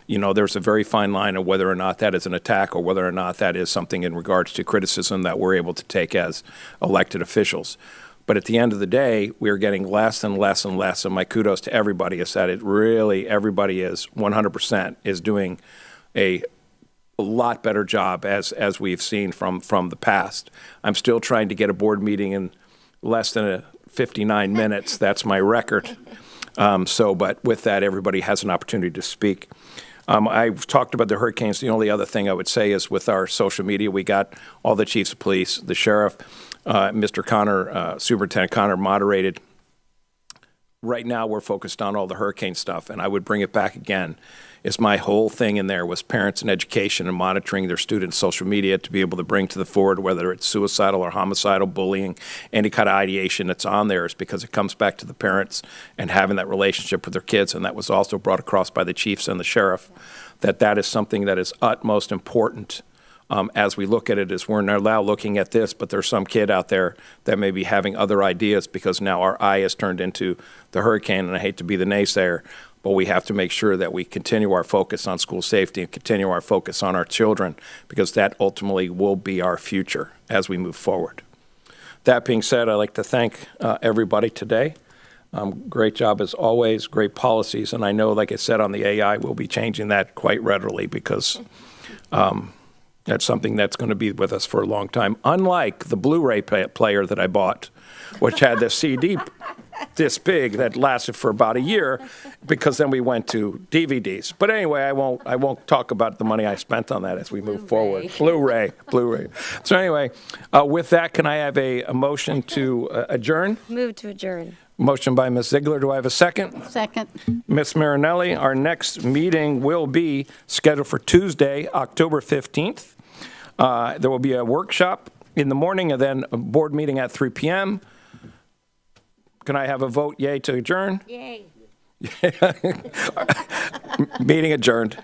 There's a very fine line of whether or not that is an attack or whether or not that is something in regards to criticism that we're able to take as elected officials. But at the end of the day, we're getting less and less and less. And my kudos to everybody is that everybody is 100% is doing a lot better job as we've seen from the past. I'm still trying to get a board meeting in less than 59 minutes. That's my record. But with that, everybody has an opportunity to speak. I've talked about the hurricanes. The only other thing I would say is with our social media, we got all the chiefs of police, the sheriff, Mr. Connor, Superintendent Connor moderated. Right now, we're focused on all the hurricane stuff, and I would bring it back again. Is my whole thing in there was parents and education and monitoring their students' social media to be able to bring to the forward, whether it's suicidal or homicidal, bullying, any kind of ideation that's on there is because it comes back to the parents and having that relationship with their kids. And that was also brought across by the chiefs and the sheriff, that is something that is utmost important. As we look at it, is we're now looking at this, but there's some kid out there that may be having other ideas because now our eye is turned into the hurricane, and I hate to be the naysayer, but we have to make sure that we continue our focus on school safety and continue our focus on our children, because that ultimately will be our future as we move forward. That being said, I'd like to thank everybody today. Great job as always, great policies, and I know, like I said, on the AI, we'll be changing that quite readily because that's something that's going to be with us for a long time. Unlike the Blu-ray player that I bought, which had the CD this big that lasted for about a year, because then we went to DVDs. But anyway, I won't talk about the money I spent on that as we move forward. Blu-ray. So anyway, with that, can I have a motion to adjourn? Move to adjourn. Motion by Ms. Ziegler. Do I have a second? Second. Ms. Marinelli, our next meeting will be scheduled for Tuesday, October 15th. There will be a workshop in the morning and then a board meeting at 3 p.m. Can I have a vote yay to adjourn? Yay. Meeting adjourned.